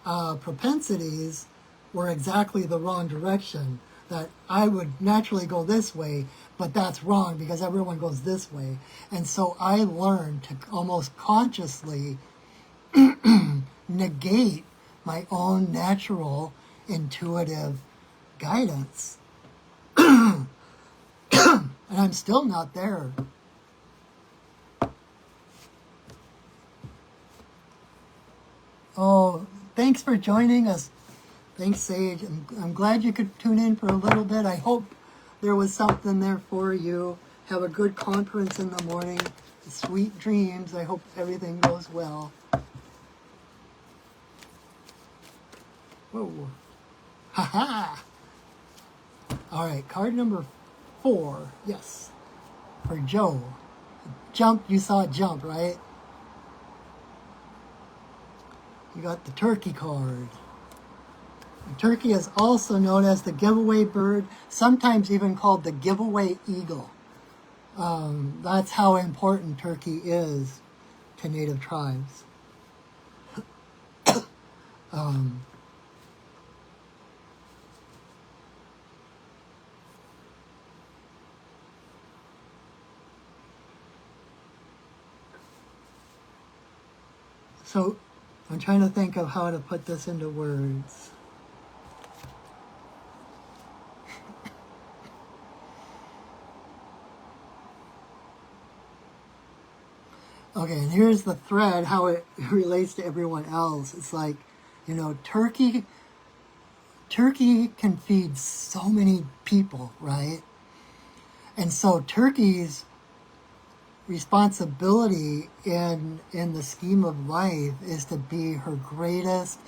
propensities were exactly the wrong direction, that I would naturally go this way, but that's wrong because everyone goes this way. And so I learned to almost consciously negate my own natural intuitive guidance. And I'm still not there. Oh, thanks for joining us. Thanks, Sage. I'm glad you could tune in for a little bit. I hope there was something there for you. Have a good conference in the morning. Sweet dreams. I hope everything goes well. Whoa. Ha-ha. All right, card number 4. Yes. For Joe. Jump, you saw it jump, right? You got the turkey card. The turkey is also known as the giveaway bird, sometimes even called the giveaway eagle. That's how important turkey is to Native tribes. So I'm trying to think of how to put this into words. Okay, and here's the thread, how it relates to everyone else. It's like, you know, turkey can feed so many people, right? And so turkey's responsibility in the scheme of life is to be her greatest,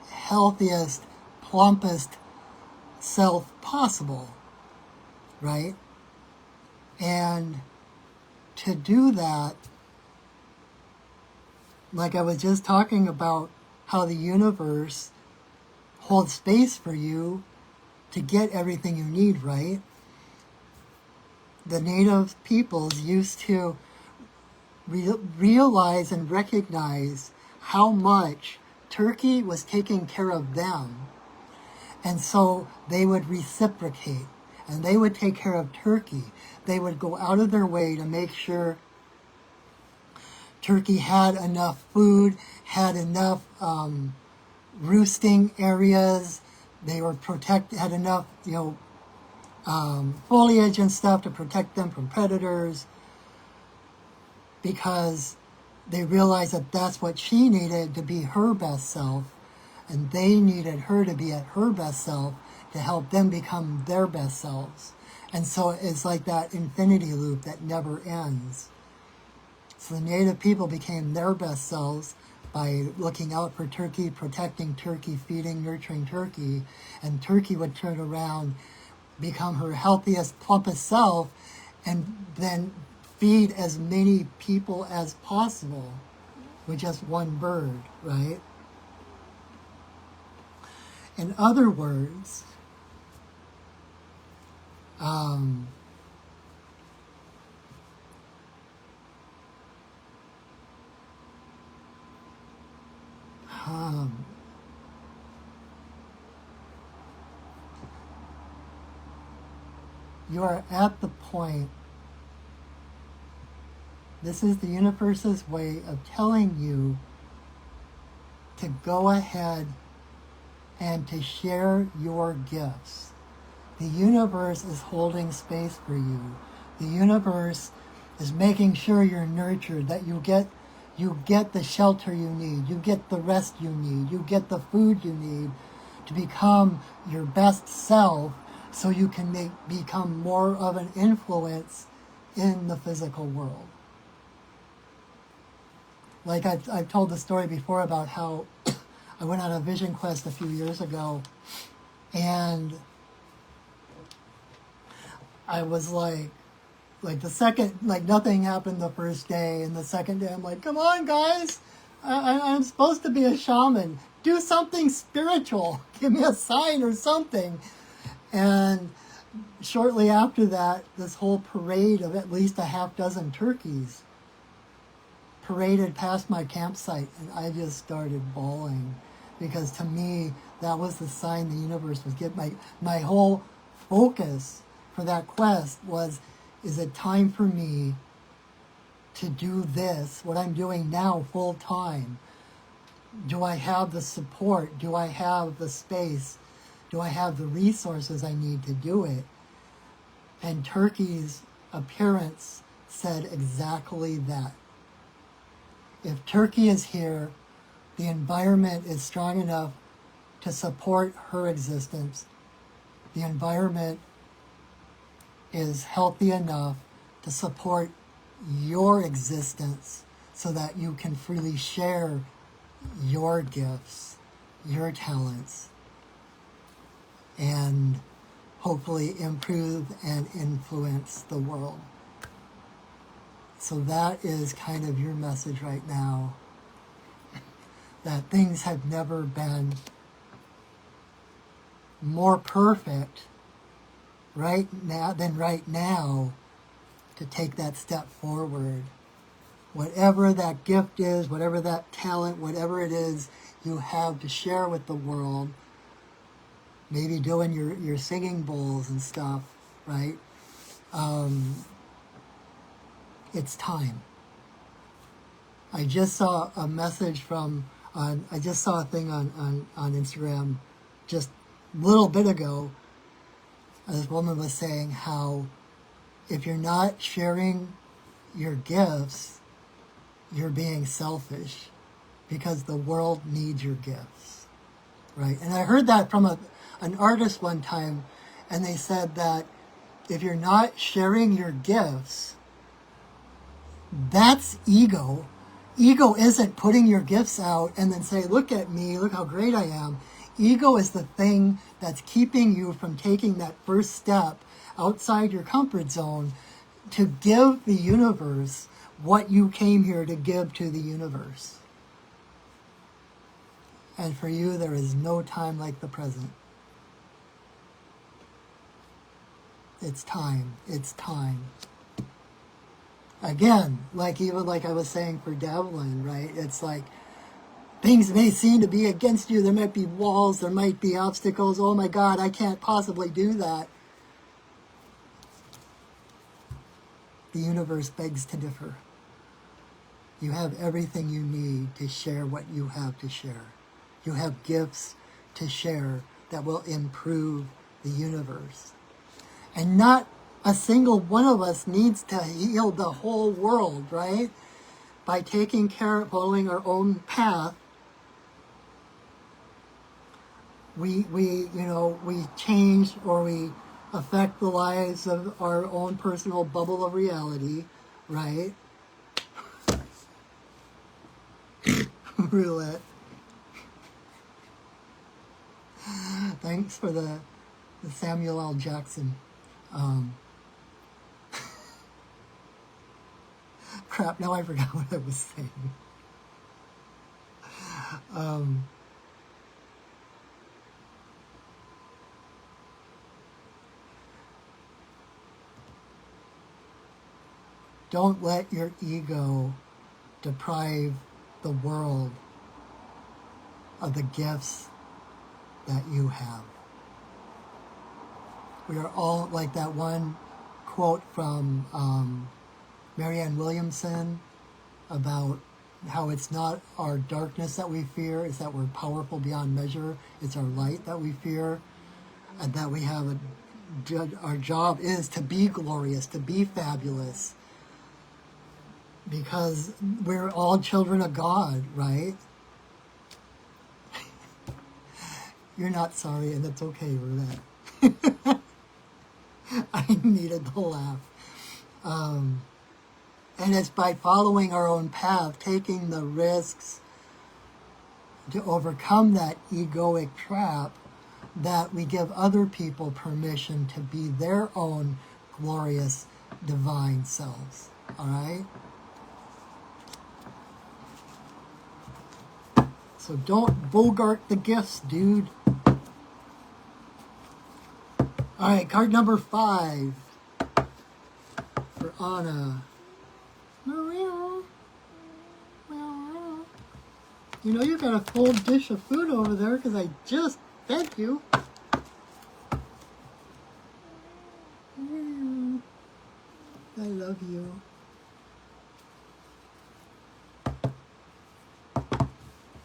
healthiest, plumpest self possible, right? And to do that, like I was just talking about how the universe holds space for you to get everything you need, right? The native peoples used to realize and recognize how much turkey was taking care of them. And so they would reciprocate, and they would take care of turkey. They would go out of their way to make sure turkey had enough food, had enough roosting areas. They were had enough, you know, foliage and stuff to protect them from predators, because they realized that that's what she needed to be her best self, and they needed her to be at her best self to help them become their best selves. And so it's like that infinity loop that never ends. So the native people became their best selves by looking out for turkey, protecting turkey, feeding, nurturing turkey, and turkey would turn around, become her healthiest, plumpest self, and then feed as many people as possible with just one bird, right? In other words, you are at the point, this is the universe's way of telling you to go ahead and to share your gifts. The universe is holding space for you. The universe is making sure you're nurtured, that you get the shelter you need, you get the rest you need, you get the food you need to become your best self, so you can become more of an influence in the physical world. Like I've told the story before about how I went on a vision quest a few years ago, and I was like the second, like nothing happened the first day, and the second day I'm like, come on guys, I'm supposed to be a shaman. Do something spiritual. Give me a sign or something. And shortly after that, this whole parade of at least a half dozen turkeys paraded past my campsite, and I just started bawling, because to me that was the sign the universe was giving. My whole focus for that quest was, is it time for me to do this, what I'm doing now, full time? Do I have the support? Do I have the space? Do I have the resources I need to do it? And Turkey's appearance said exactly that. If Turkey is here, the environment is strong enough to support her existence. The environment is healthy enough to support your existence, so that you can freely share your gifts, your talents, and hopefully improve and influence the world. So that is kind of your message right now, that things have never been more perfect right now to take that step forward. Whatever that gift is, whatever that talent, whatever it is you have to share with the world, maybe doing your singing bowls and stuff, right? It's time. I just saw a message I just saw a thing on Instagram just a little bit ago. This woman was saying how if you're not sharing your gifts, you're being selfish, because the world needs your gifts, right? And I heard that from an artist one time, and they said that if you're not sharing your gifts, that's ego. Ego isn't putting your gifts out and then say, look at me, look how great I am. Ego is the thing that's keeping you from taking that first step outside your comfort zone to give the universe what you came here to give to the universe. And for you, there is no time like the present. It's time. It's time. Again, even like I was saying for Devlin, right? It's like things may seem to be against you. There might be walls. There might be obstacles. Oh my God, I can't possibly do that. The universe begs to differ. You have everything you need to share what you have to share. You have gifts to share that will improve the universe. And not a single one of us needs to heal the whole world, right? By taking care of following our own path, we change, or we affect the lives of our own personal bubble of reality, right? Roulette. Thanks for the Samuel L. Jackson. crap, now I forgot what I was saying. Don't let your ego deprive the world of the gifts that you have. We are all, like that one quote from Marianne Williamson about how it's not our darkness that we fear, it's that we're powerful beyond measure. It's our light that we fear, and that we have our job is to be glorious, to be fabulous, because we're all children of God, right? You're not sorry, and it's okay for that. I needed to laugh. And it's by following our own path, taking the risks to overcome that egoic trap, that we give other people permission to be their own glorious divine selves. All right? So don't bogart the gifts, dude. All right, card number 5 for Anna. You know you got a full dish of food over there because I just fed you. I love you.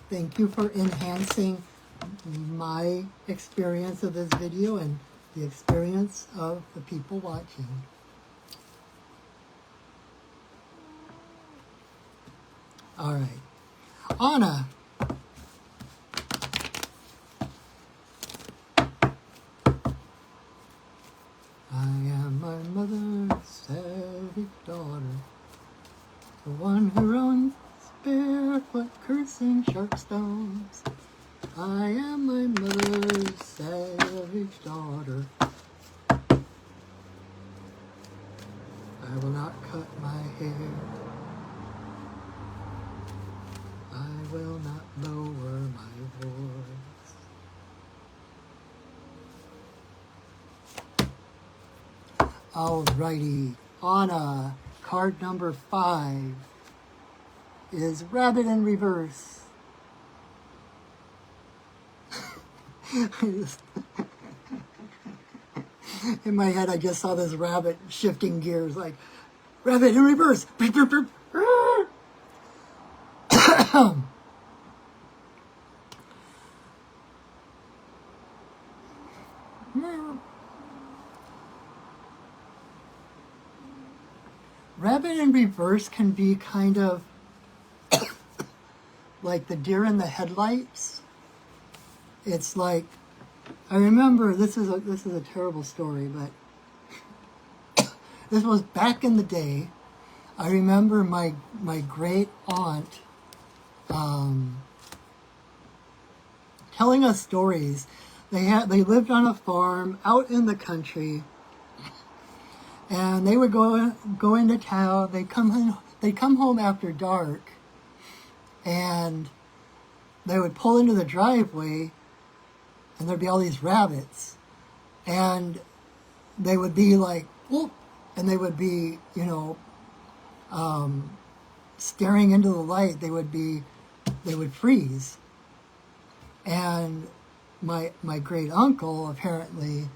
Thank you for enhancing my experience of this video and the experience of the people watching. All right. Anna. I am my mother's savage daughter, the one who runs barefoot cursing sharp stones. I am my mother's savage daughter. I will not cut my hair. I will not lower my voice. Alrighty, Anna, card number 5 is Rabbit in Reverse. In my head, I just saw this rabbit shifting gears, like, Rabbit in Reverse! Beep, beep, beep. Rabbit in Reverse can be kind of like the deer in the headlights. It's like, I remember, this is a terrible story, but this was back in the day. I remember my great aunt telling us stories. They lived on a farm out in the country, and they would go into town. They'd come home after dark, and they would pull into the driveway, and there'd be all these rabbits, and they would be like, whoop, and they would be, staring into the light. They would freeze. And my great uncle, apparently,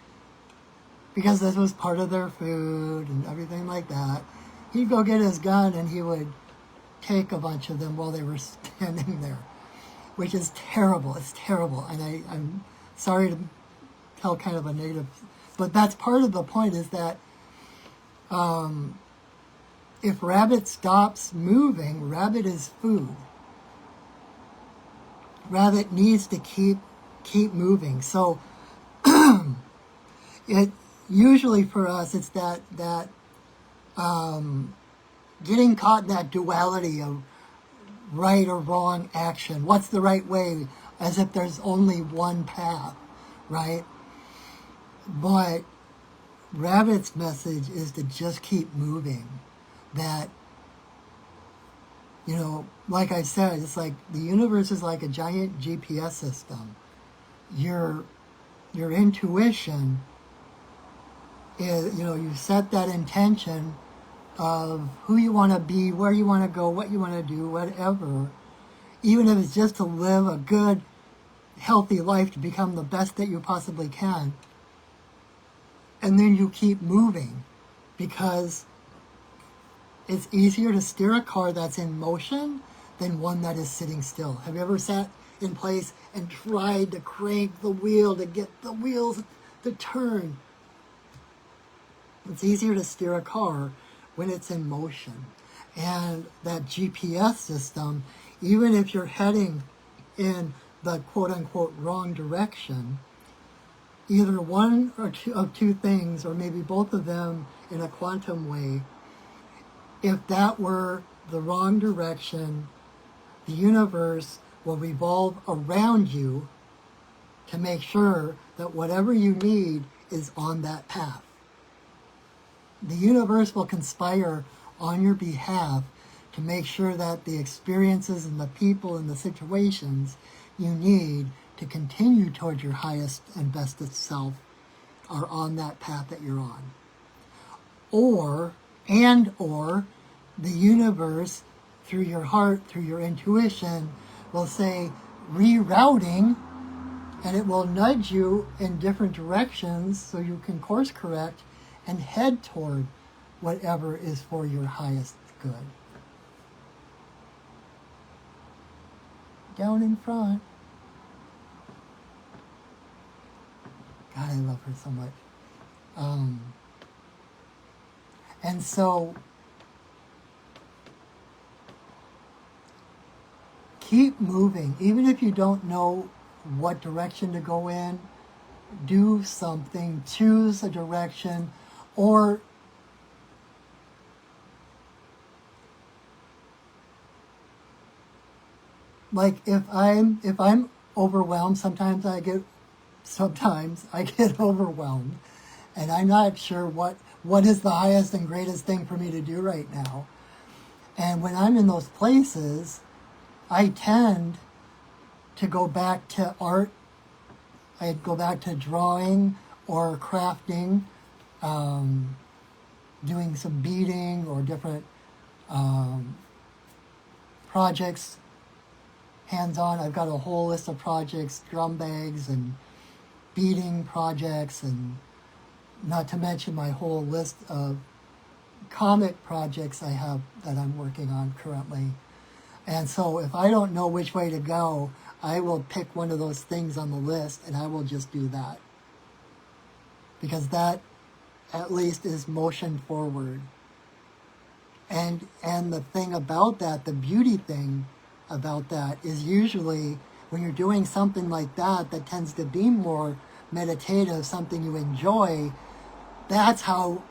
because this was part of their food and everything like that, he'd go get his gun and he would take a bunch of them while they were standing there, which is terrible. It's terrible. And I'm sorry to tell kind of a native, but that's part of the point, is that if rabbit stops moving, rabbit is food. Rabbit needs to keep moving. So it usually for us, it's that getting caught in that duality of right or wrong action. What's the right way? As if there's only one path, right? But Rabbit's message is to just keep moving. That You know, like I said, it's like the universe is like a giant GPS system. Your intuition is, you know, you set that intention of who you want to be, where you want to go, what you want to do, whatever. Even if it's just to live a good, healthy life, to become the best that you possibly can. And then you keep moving, because it's easier to steer a car that's in motion than one that is sitting still. Have you ever sat in place and tried to crank the wheel to get the wheels to turn? It's easier to steer a car when it's in motion. And that GPS system, even if you're heading in the quote-unquote wrong direction, either one or two of two things, or maybe both of them in a quantum way, if that were the wrong direction, the universe will revolve around you to make sure that whatever you need is on that path. The universe will conspire on your behalf to make sure that the experiences and the people and the situations you need to continue towards your highest and bestest self are on that path that you're on. Or the universe, through your heart, through your intuition, will say rerouting, and it will nudge you in different directions so you can course correct and head toward whatever is for your highest good. Down in front. God, I love her so much. And so, keep moving. Even if you don't know what direction to go in, do something, choose a direction, or like if I'm overwhelmed, sometimes I get overwhelmed, and I'm not sure what is the highest and greatest thing for me to do right now. And when I'm in those places, I tend to go back to art. I'd go back to drawing or crafting, doing some beading or different projects, hands-on. I've got a whole list of projects, drum bags and beading projects, and not to mention my whole list of comic projects I have that I'm working on currently. And so if I don't know which way to go, I will pick one of those things on the list and I will just do that. Because that at least is motion forward. And the thing about that, the beauty thing about that, is usually when you're doing something like that tends to be more meditative, something you enjoy, that's how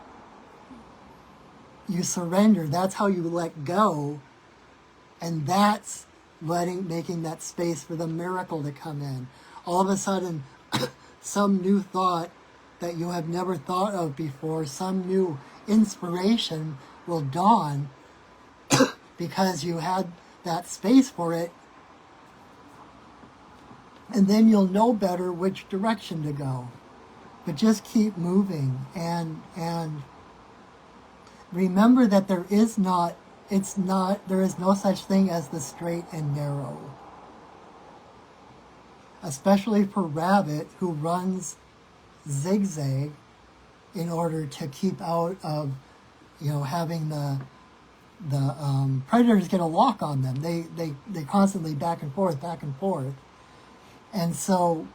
you surrender, that's how you let go, and that's making that space for the miracle to come in. All of a sudden, some new thought that you have never thought of before, some new inspiration will dawn because you had that space for it, and then you'll know better which direction to go. But just keep moving, and remember that there is no such thing as the straight and narrow. Especially for Rabbit, who runs zigzag in order to keep out of, having the predators get a lock on them. They constantly back and forth. And so,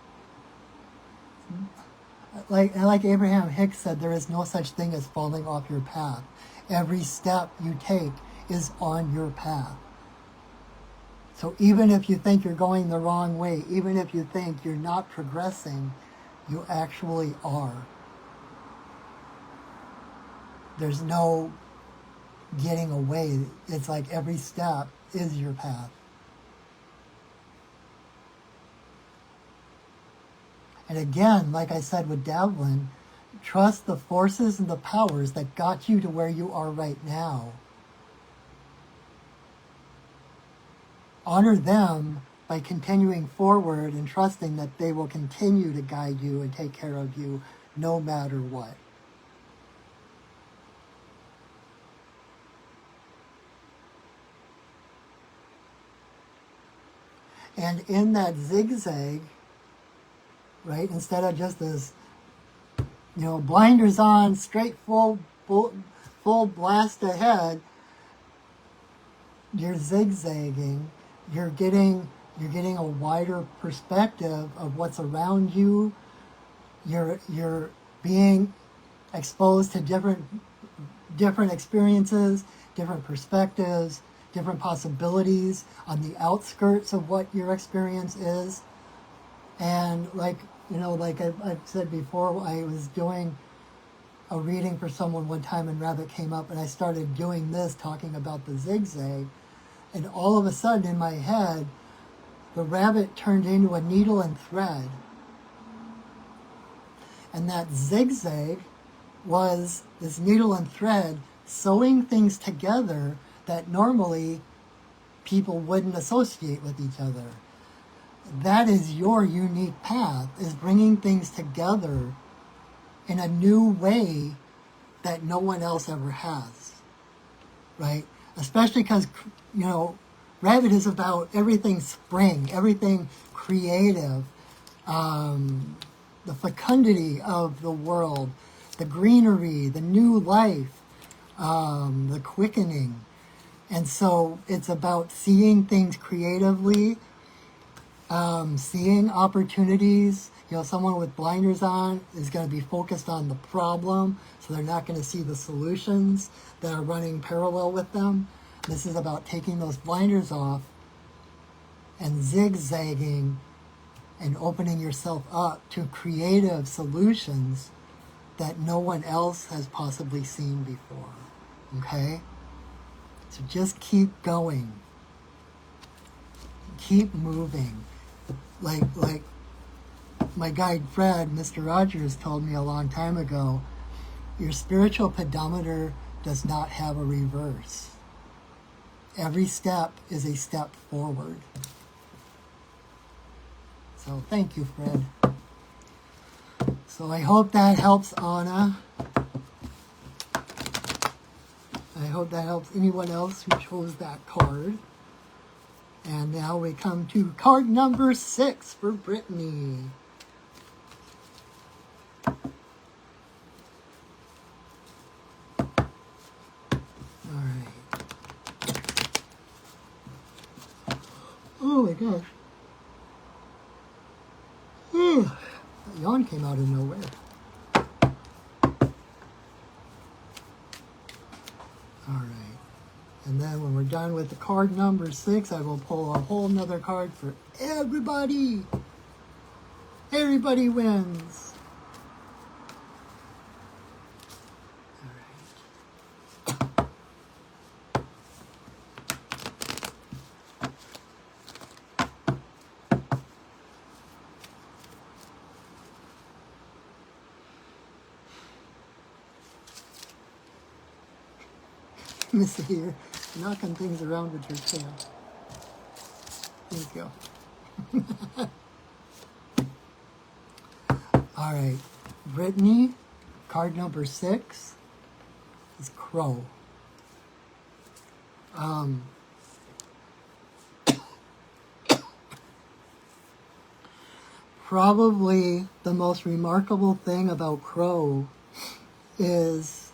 like Abraham Hicks said, there is no such thing as falling off your path. Every step you take is on your path. So even if you think you're going the wrong way, even if you think you're not progressing, you actually are. There's no getting away. It's like every step is your path. And again, like I said with Devlin, trust the forces and the powers that got you to where you are right now. honor them by continuing forward and trusting that they will continue to guide you and take care of you no matter what. And in that zigzag, right, instead of just this, blinders on, straight full blast ahead, you're zigzagging. You're getting a wider perspective of what's around you. You're being exposed to different experiences, different perspectives, different possibilities on the outskirts of what your experience is. And like I've said before, I was doing a reading for someone one time and Rabbit came up and I started doing this, talking about the zigzag. And all of a sudden in my head, the rabbit turned into a needle and thread. And that zigzag was this needle and thread sewing things together that normally people wouldn't associate with each other. That is your unique path, is bringing things together in a new way that no one else ever has, right? Especially because, Rabbit is about everything spring, everything creative, the fecundity of the world, the greenery, the new life, the quickening. And so it's about seeing things creatively, seeing opportunities. Someone with blinders on is going to be focused on the problem, so they're not going to see the solutions that are running parallel with them. This is about taking those blinders off and zigzagging and opening yourself up to creative solutions that no one else has possibly seen before. Okay? So just keep going. Keep moving. Like my guide Fred, Mr. Rogers, told me a long time ago, your spiritual pedometer does not have a reverse. Every step is a step forward. So thank you, Fred. So I hope that helps Anna. I hope that helps anyone else who chose that card. And now we come to card number 6 for Brittany. Oh my gosh. That yawn came out of nowhere. Alright. And then when we're done with the card number 6, I will pull a whole nother card for everybody. Everybody wins. Missy here, knocking things around with your tail. There you go. All right, Brittany, card number 6 is Crow. Probably the most remarkable thing about Crow is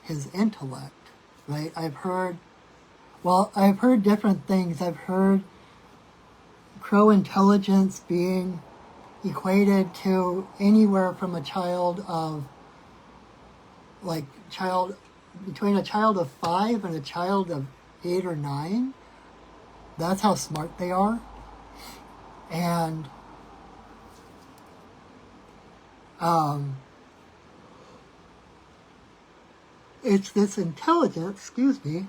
his intellect. Right? I've heard different things. I've heard Crow intelligence being equated to anywhere from a child of, between a child of 5 and a child of 8 or 9. That's how smart they are. And it's this intelligence, that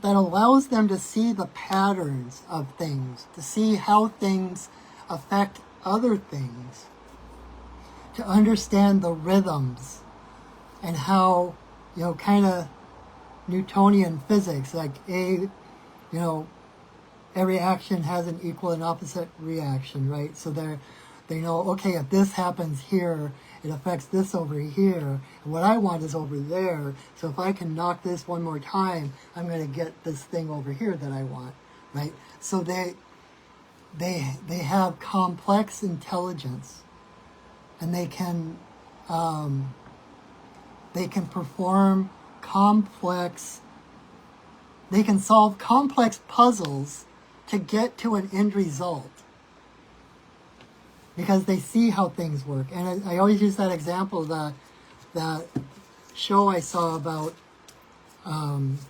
allows them to see the patterns of things, to see how things affect other things, to understand the rhythms and how, kind of Newtonian physics, like A you know, every action has an equal and opposite reaction, right? So they know, okay, if this happens here, it affects this over here, and what I want is over there. So if I can knock this one more time, I'm going to get this thing over here that I want, right? So they have complex intelligence, and they can perform complex. They can solve complex puzzles to get to an end result, because they see how things work. And I always use that example, that show I saw about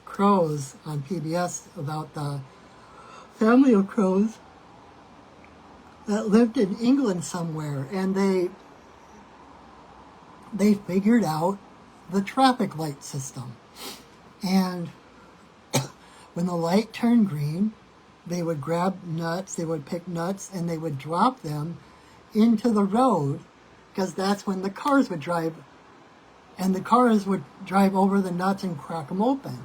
crows on PBS, about the family of crows that lived in England somewhere, and they figured out the traffic light system. And when the light turned green, they would grab nuts, they would pick nuts, and they would drop them into the road, because that's when the cars would drive, and the cars would drive over the nuts and crack them open.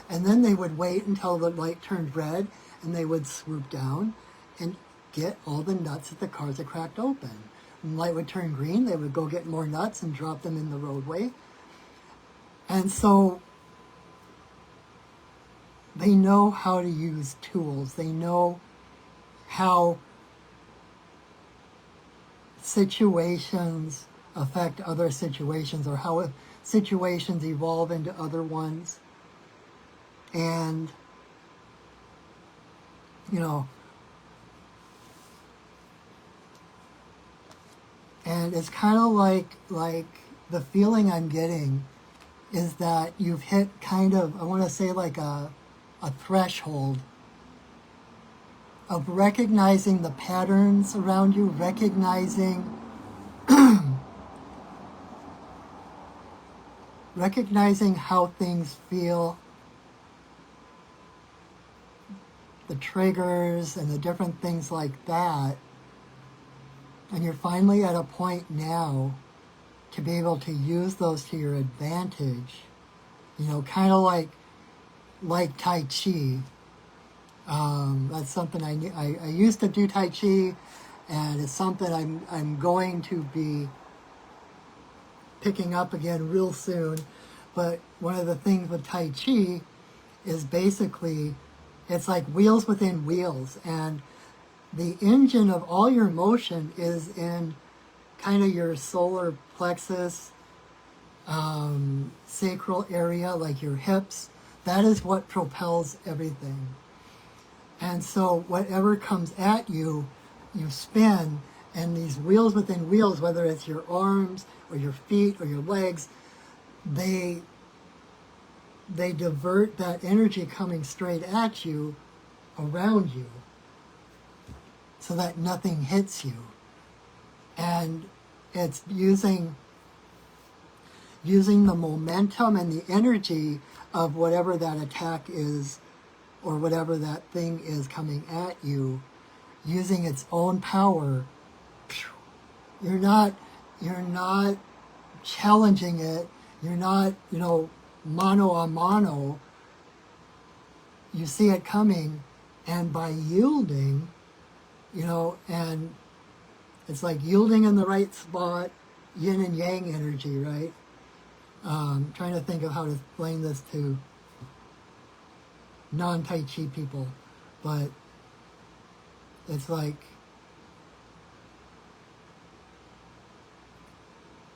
And then they would wait until the light turned red, and they would swoop down and get all the nuts that the cars had cracked open. When the light would turn green, they would go get more nuts and drop them in the roadway. And so they know how to use tools. They know how situations affect other situations, or how situations evolve into other ones. And, you know, and it's kind of like the feeling I'm getting is that you've hit kind of, I want to say, like a threshold of recognizing the patterns around you, recognizing how things feel, the triggers and the different things like that. And you're finally at a point now to be able to use those to your advantage. You know, kind of like Tai Chi. That's something I used to do Tai Chi, and it's something I'm going to be picking up again real soon. But one of the things with Tai Chi is basically, it's like wheels within wheels, and the engine of all your motion is in kind of your solar plexus, sacral area, like your hips. That is what propels everything. And so whatever comes at you, you spin, and these wheels within wheels, whether it's your arms or your feet or your legs, they divert that energy coming straight at you around you so that nothing hits you. And it's using the momentum and the energy of whatever that attack is, or whatever that thing is coming at you, using its own power. You're not challenging it. You're not, mano a mano. You see it coming, and by yielding, and it's like yielding in the right spot, yin and yang energy, right? Trying to think of how to explain this to non-Tai Chi people, but it's like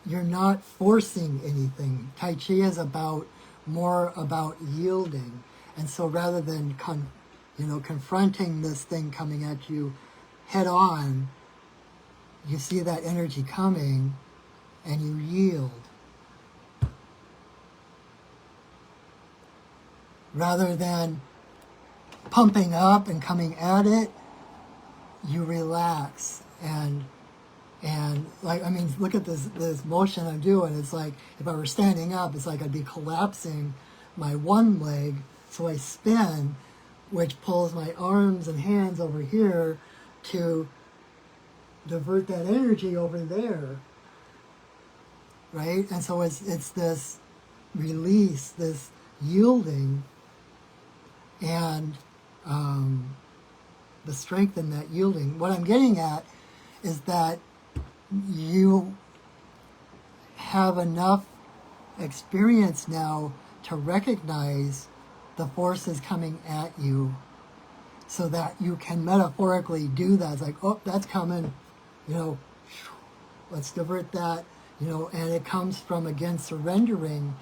you're not forcing anything. Tai Chi is more about yielding, and so rather than confronting this thing coming at you head on, you see that energy coming, and you yield. Rather than pumping up and coming at it, you relax and look at this motion I'm doing. It's like if I were standing up, it's like I'd be collapsing my one leg, so I spin, which pulls my arms and hands over here to divert that energy over there, right? And so it's this release, this yielding, and the strength in that yielding. What I'm getting at is that you have enough experience now to recognize the forces coming at you so that you can metaphorically do that. It's like, oh, that's coming, let's divert that, and it comes from, again, surrendering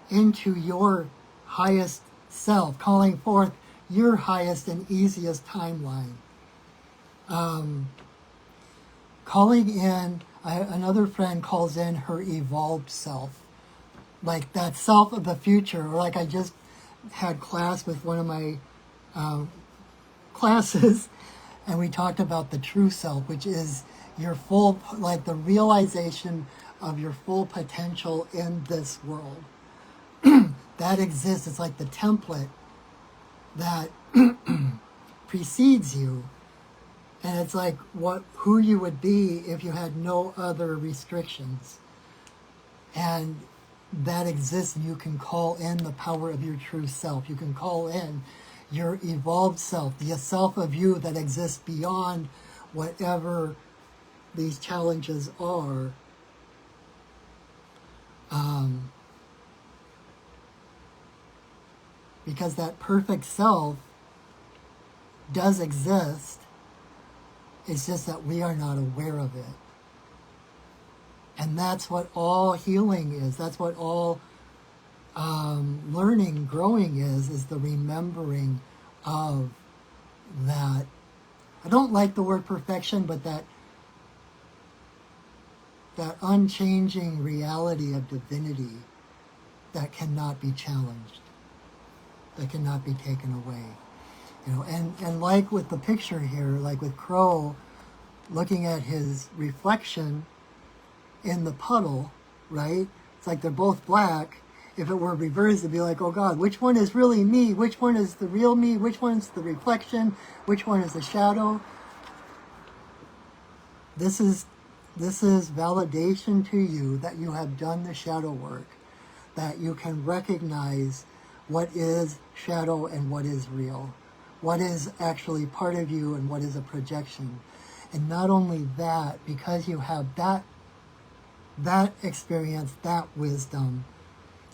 into your highest self, calling forth your highest and easiest timeline. Calling in, another friend calls in her evolved self, like that self of the future, or like I just had class with one of my classes, and we talked about the true self, which is your full, like the realization of your full potential in this world. That exists. It's like the template that precedes you. And it's like who you would be if you had no other restrictions. And that exists, and you can call in the power of your true self. You can call in your evolved self, the self of you that exists beyond whatever these challenges are. Because that perfect self does exist. It's just that we are not aware of it. And that's what all healing is. That's what all learning, growing is the remembering of that. I don't like the word perfection, but that unchanging reality of divinity that cannot be challenged, that cannot be taken away. And like with the picture here, like with Crow looking at his reflection in the puddle, right? It's like they're both black. If it were reversed, it'd be like, oh God, which one is really me? Which one is the real me? Which one's the reflection? Which one is the shadow? This is validation to you that you have done the shadow work, that you can recognize what is shadow and what is real, what is actually part of you and what is a projection. And not only that, because you have that experience, that wisdom,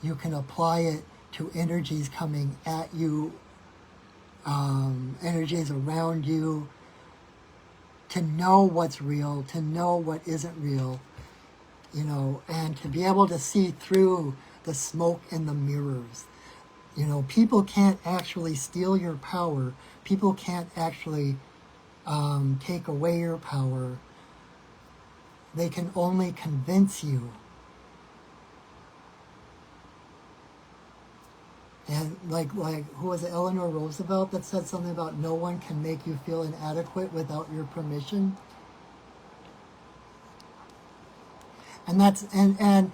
you can apply it to energies coming at you, energies around you, to know what's real, to know what isn't real, and to be able to see through the smoke and the mirrors. People can't actually steal your power. People can't actually take away your power. They can only convince you. And like who was it, Eleanor Roosevelt, that said something about no one can make you feel inadequate without your permission. And that's and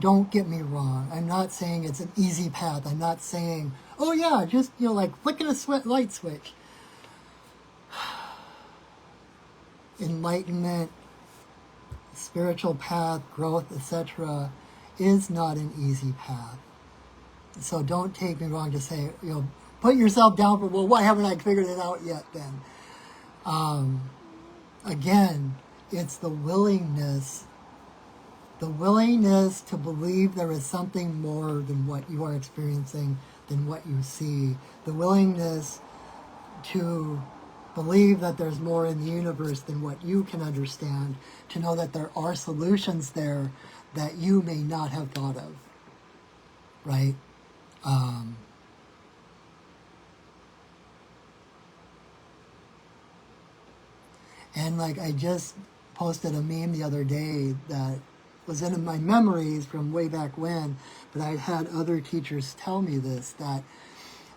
don't get me wrong. I'm not saying it's an easy path. I'm not saying, oh yeah, just like flicking a light switch. Enlightenment, spiritual path, growth, etc., is not an easy path. So don't take me wrong to say, put yourself down for, well, why haven't I figured it out yet then? Again, it's the willingness to believe there is something more than what you are experiencing, than what you see. The willingness to believe that there's more in the universe than what you can understand, to know that there are solutions there that you may not have thought of, right? And like I just posted a meme the other day that was in my memories from way back when, but I had other teachers tell me this, that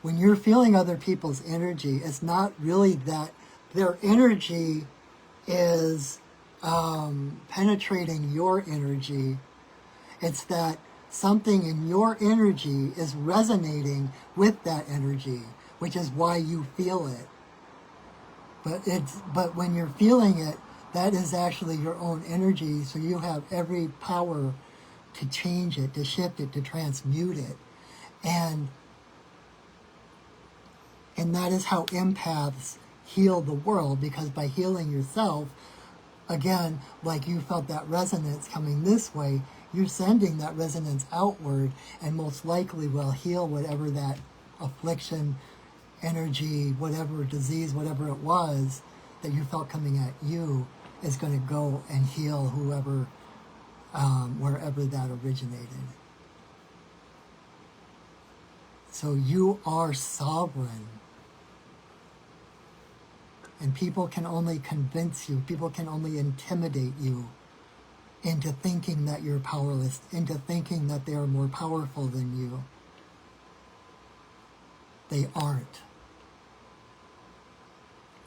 when you're feeling other people's energy, it's not really that their energy is penetrating your energy. It's that something in your energy is resonating with that energy, which is why you feel it. But when you're feeling it, that is actually your own energy, so you have every power to change it, to shift it, to transmute it. And And that is how empaths heal the world, because by healing yourself, again, like you felt that resonance coming this way, you're sending that resonance outward, and most likely will heal whatever that affliction, energy, whatever disease, whatever it was that you felt coming at you, is going to go and heal whoever, wherever that originated. So you are sovereign. And people can only convince you, people can only intimidate you into thinking that you're powerless, into thinking that they are more powerful than you. They aren't.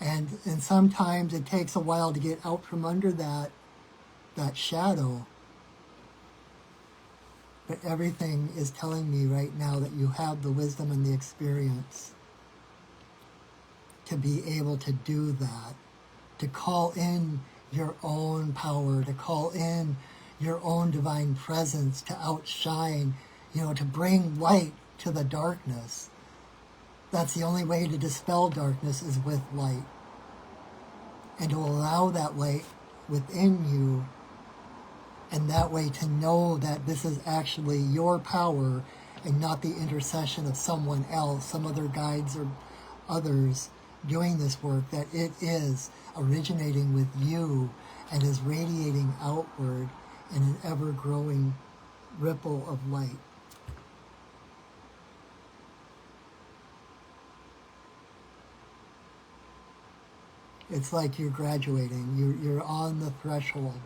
And sometimes it takes a while to get out from under that shadow. But everything is telling me right now that you have the wisdom and the experience to be able to do that, to call in your own power, to call in your own divine presence, to outshine, to bring light to the darkness. That's the only way to dispel darkness, is with light. And to allow that light within you, and that way to know that this is actually your power and not the intercession of someone else, some other guides or others doing this work, that it is originating with you and is radiating outward in an ever-growing ripple of light. It's like you're graduating. You're on the threshold.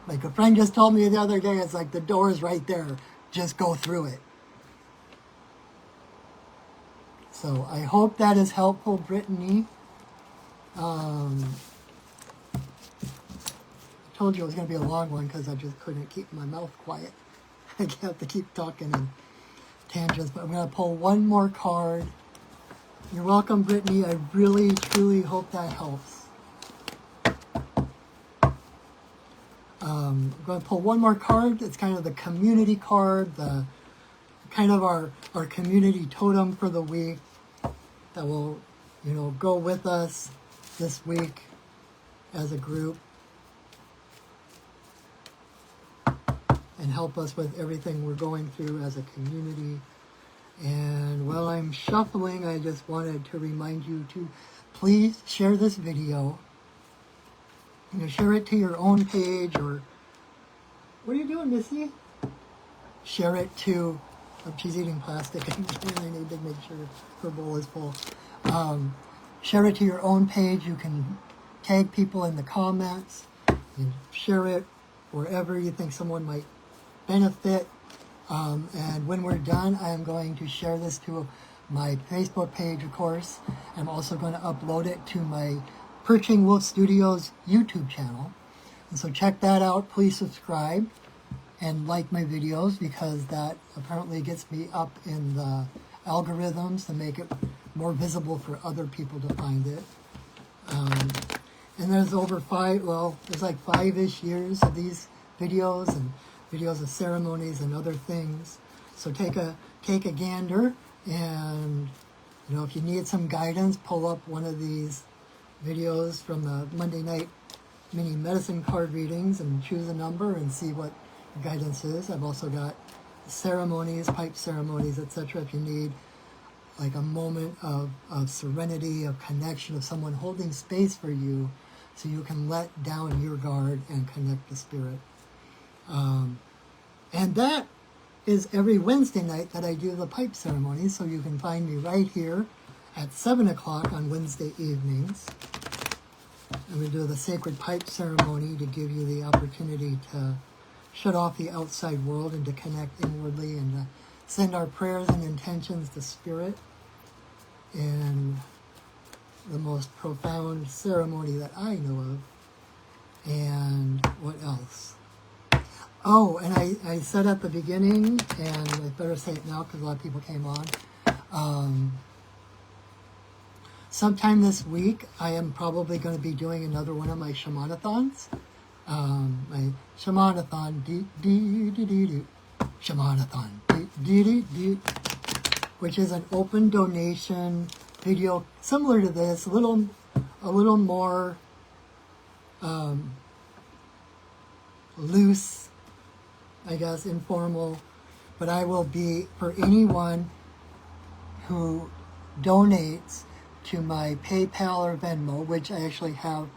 Like a friend just told me the other day, it's like the door is right there. Just go through it. So I hope that is helpful, Brittany. I told you it was going to be a long one because I just couldn't keep my mouth quiet. I have to keep talking in tangents, but I'm going to pull one more card. You're welcome, Brittany. I really, truly hope that helps. I'm going to pull one more card. It's kind of the community card, the kind of our community totem for the week that will, go with us this week as a group and help us with everything we're going through as a community. And while I'm shuffling, I just wanted to remind you to please share this video. Share it to your own page, or what are you doing, Missy? Share it to, she's eating plastic and I need to make sure her bowl is full. Share it to your own page. You can tag people in the comments and share it wherever you think someone might benefit. And when we're done, I am going to share this to my Facebook page, of course. I'm also going to upload it to my Perching Wolf Studios YouTube channel. And so check that out. Please subscribe and like my videos, because that apparently gets me up in the algorithms to make it more visible for other people to find it. And there's over there's like 5-ish years of these videos, and videos of ceremonies and other things. So take a gander, and if you need some guidance, pull up one of these videos from the Monday night mini medicine card readings and choose a number and see what your guidance is. I've also got ceremonies, pipe ceremonies, etc. if you need like a moment of serenity, of connection, of someone holding space for you so you can let down your guard and connect to spirit. And that is every Wednesday night that I do the pipe ceremony, so you can find me right here at 7 o'clock on Wednesday evenings. And we do the sacred pipe ceremony to give you the opportunity to shut off the outside world and to connect inwardly and to send our prayers and intentions to spirit in the most profound ceremony that I know of. And what else? Oh, and I said at the beginning, and I better say it now because a lot of people came on. Sometime this week, I am probably going to be doing another one of my shamanathons. My shamanathon, shamanathon, which is an open donation video similar to this, a little more loose, I guess, informal, but I will be, for anyone who donates to my PayPal or Venmo, which I actually have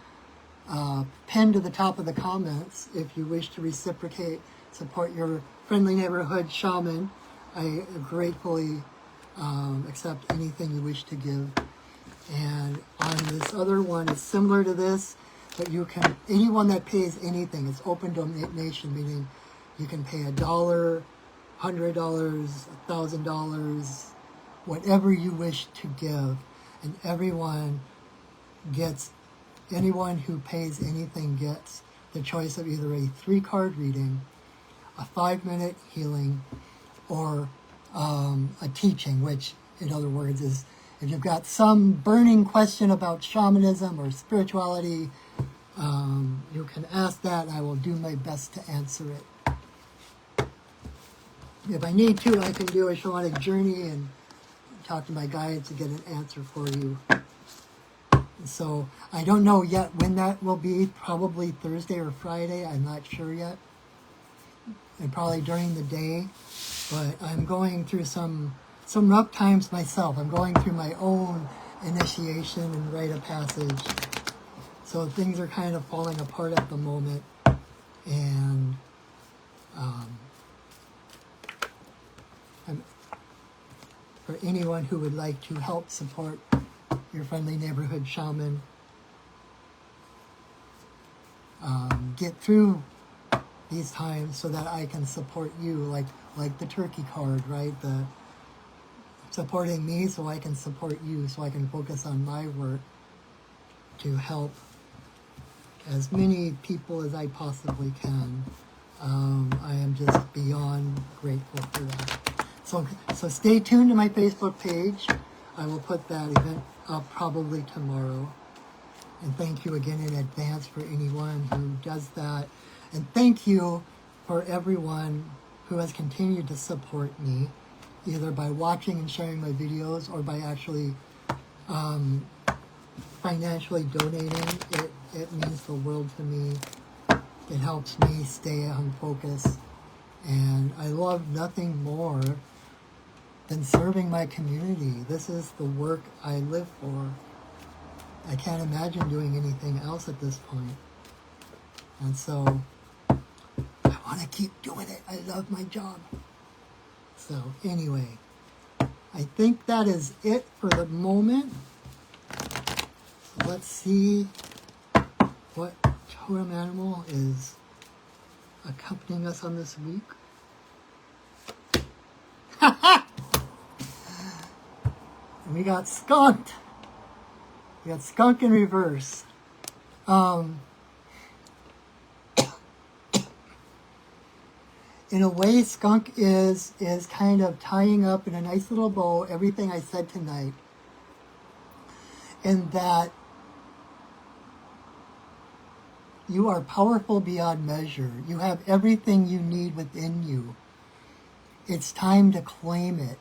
pinned to the top of the comments, if you wish to reciprocate, support your friendly neighborhood shaman, I gratefully accept anything you wish to give. And on this other one, it's similar to this, but you can, anyone that pays anything, it's open donation, meaning you can pay $1, $100, $1,000, whatever you wish to give, and anyone who pays anything gets the choice of either a 3-card reading, a 5-minute healing, or a teaching, which in other words is if you've got some burning question about shamanism or spirituality, you can ask that and I will do my best to answer it. If I need to, I can do a shamanic journey and talk to my guides to get an answer for you. So I don't know yet when that will be, probably Thursday or Friday, I'm not sure yet. And probably during the day, but I'm going through some rough times myself. I'm going through my own initiation and rite of passage. So things are kind of falling apart at the moment. And for anyone who would like to help support your friendly neighborhood shaman, get through these times so that I can support you, like the turkey card, right? The supporting me so I can support you, so I can focus on my work to help as many people as I possibly can. I am just beyond grateful for that. So stay tuned to my Facebook page. I will put that event up probably tomorrow. And thank you again in advance for anyone who does that. And thank you for everyone who has continued to support me, either by watching and sharing my videos or by actually financially donating. It means the world to me. It helps me stay on focus. And I love nothing more than serving my community. This is the work I live for. I can't imagine doing anything else at this point. And so I want to keep doing it. I love my job. So anyway, I think that is it for the moment. So let's see what totem animal is accompanying us on this week. And we got skunked. We got skunk in reverse. In a way, skunk is kind of tying up in a nice little bow everything I said tonight. In that you are powerful beyond measure. You have everything you need within you. It's time to claim it.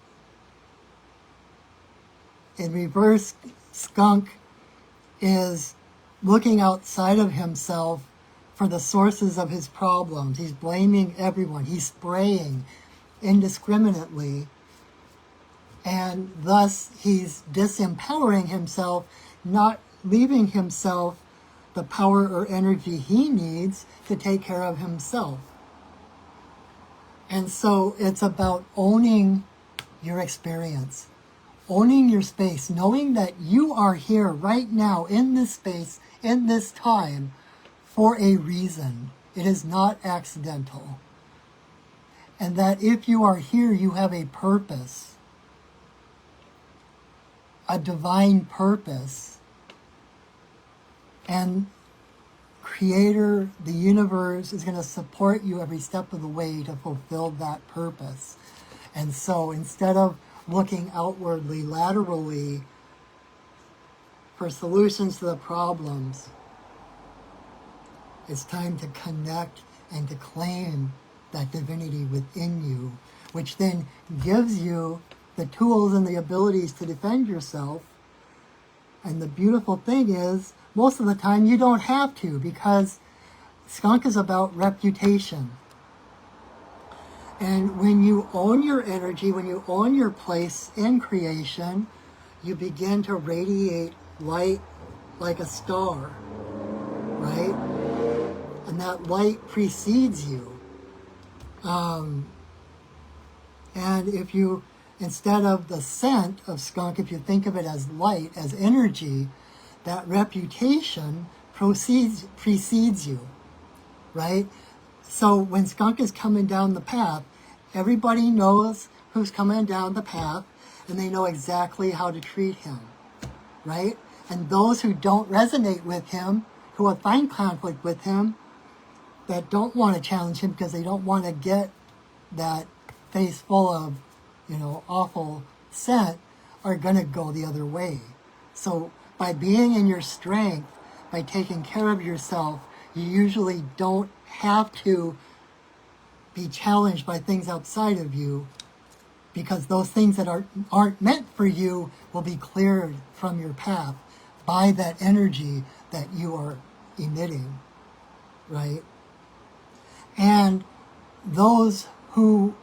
In reverse, skunk is looking outside of himself for the sources of his problems. He's blaming everyone. He's spraying indiscriminately. And thus, he's disempowering himself, not leaving himself the power or energy he needs to take care of himself. And so it's about owning your experience, owning your space, knowing that you are here right now in this space, in this time, for a reason. It is not accidental. And that if you are here, you have a purpose, a divine purpose. And Creator, the universe, is going to support you every step of the way to fulfill that purpose. And so instead of looking outwardly, laterally, for solutions to the problems, it's time to connect and to claim that divinity within you, which then gives you the tools and the abilities to defend yourself. And the beautiful thing is, most of the time you don't have to, because skunk is about reputation. And when you own your energy, when you own your place in creation, you begin to radiate light like a star, right? And that light precedes you. And if you, instead of the scent of skunk, if you think of it as light, as energy, that reputation precedes you, right? So when skunk is coming down the path, everybody knows who's coming down the path, and they know exactly how to treat him, right? And those who don't resonate with him, who will find conflict with him, that don't want to challenge him because they don't want to get that face full of, awful scent, are going to go the other way. So by being in your strength, by taking care of yourself, you usually don't have to be challenged by things outside of you, because those things that aren't meant for you will be cleared from your path by that energy that you are emitting, right? And those who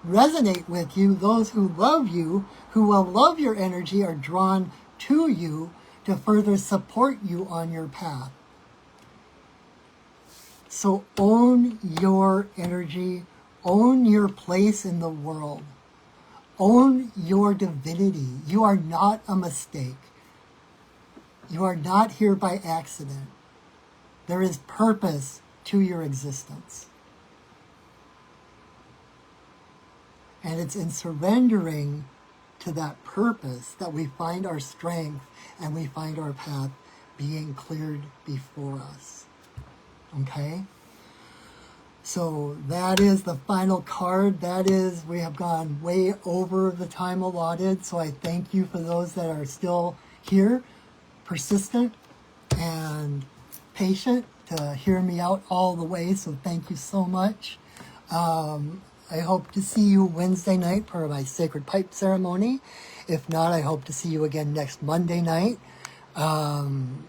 resonate with you, those who love you, who will love your energy, are drawn to you to further support you on your path. So own your energy, own your place in the world, own your divinity. You are not a mistake. You are not here by accident. There is purpose to your existence. And it's in surrendering to that purpose that we find our strength and we find our path being cleared before us. Okay? So that is the final card. That is, we have gone way over the time allotted. So I thank you for those that are still here, persistent and patient to hear me out all the way. So thank you so much. I hope to see you Wednesday night for my Sacred Pipe ceremony. If not, I hope to see you again next Monday night. And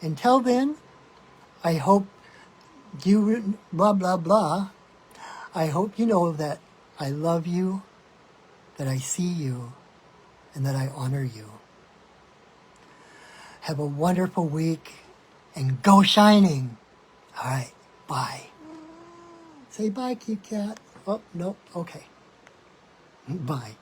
until then, I hope you, blah, blah, blah. I hope you know that I love you, that I see you, and that I honor you. Have a wonderful week, and go shining. All right, bye. Say bye, Kit Kat. Oh, no, okay. Bye.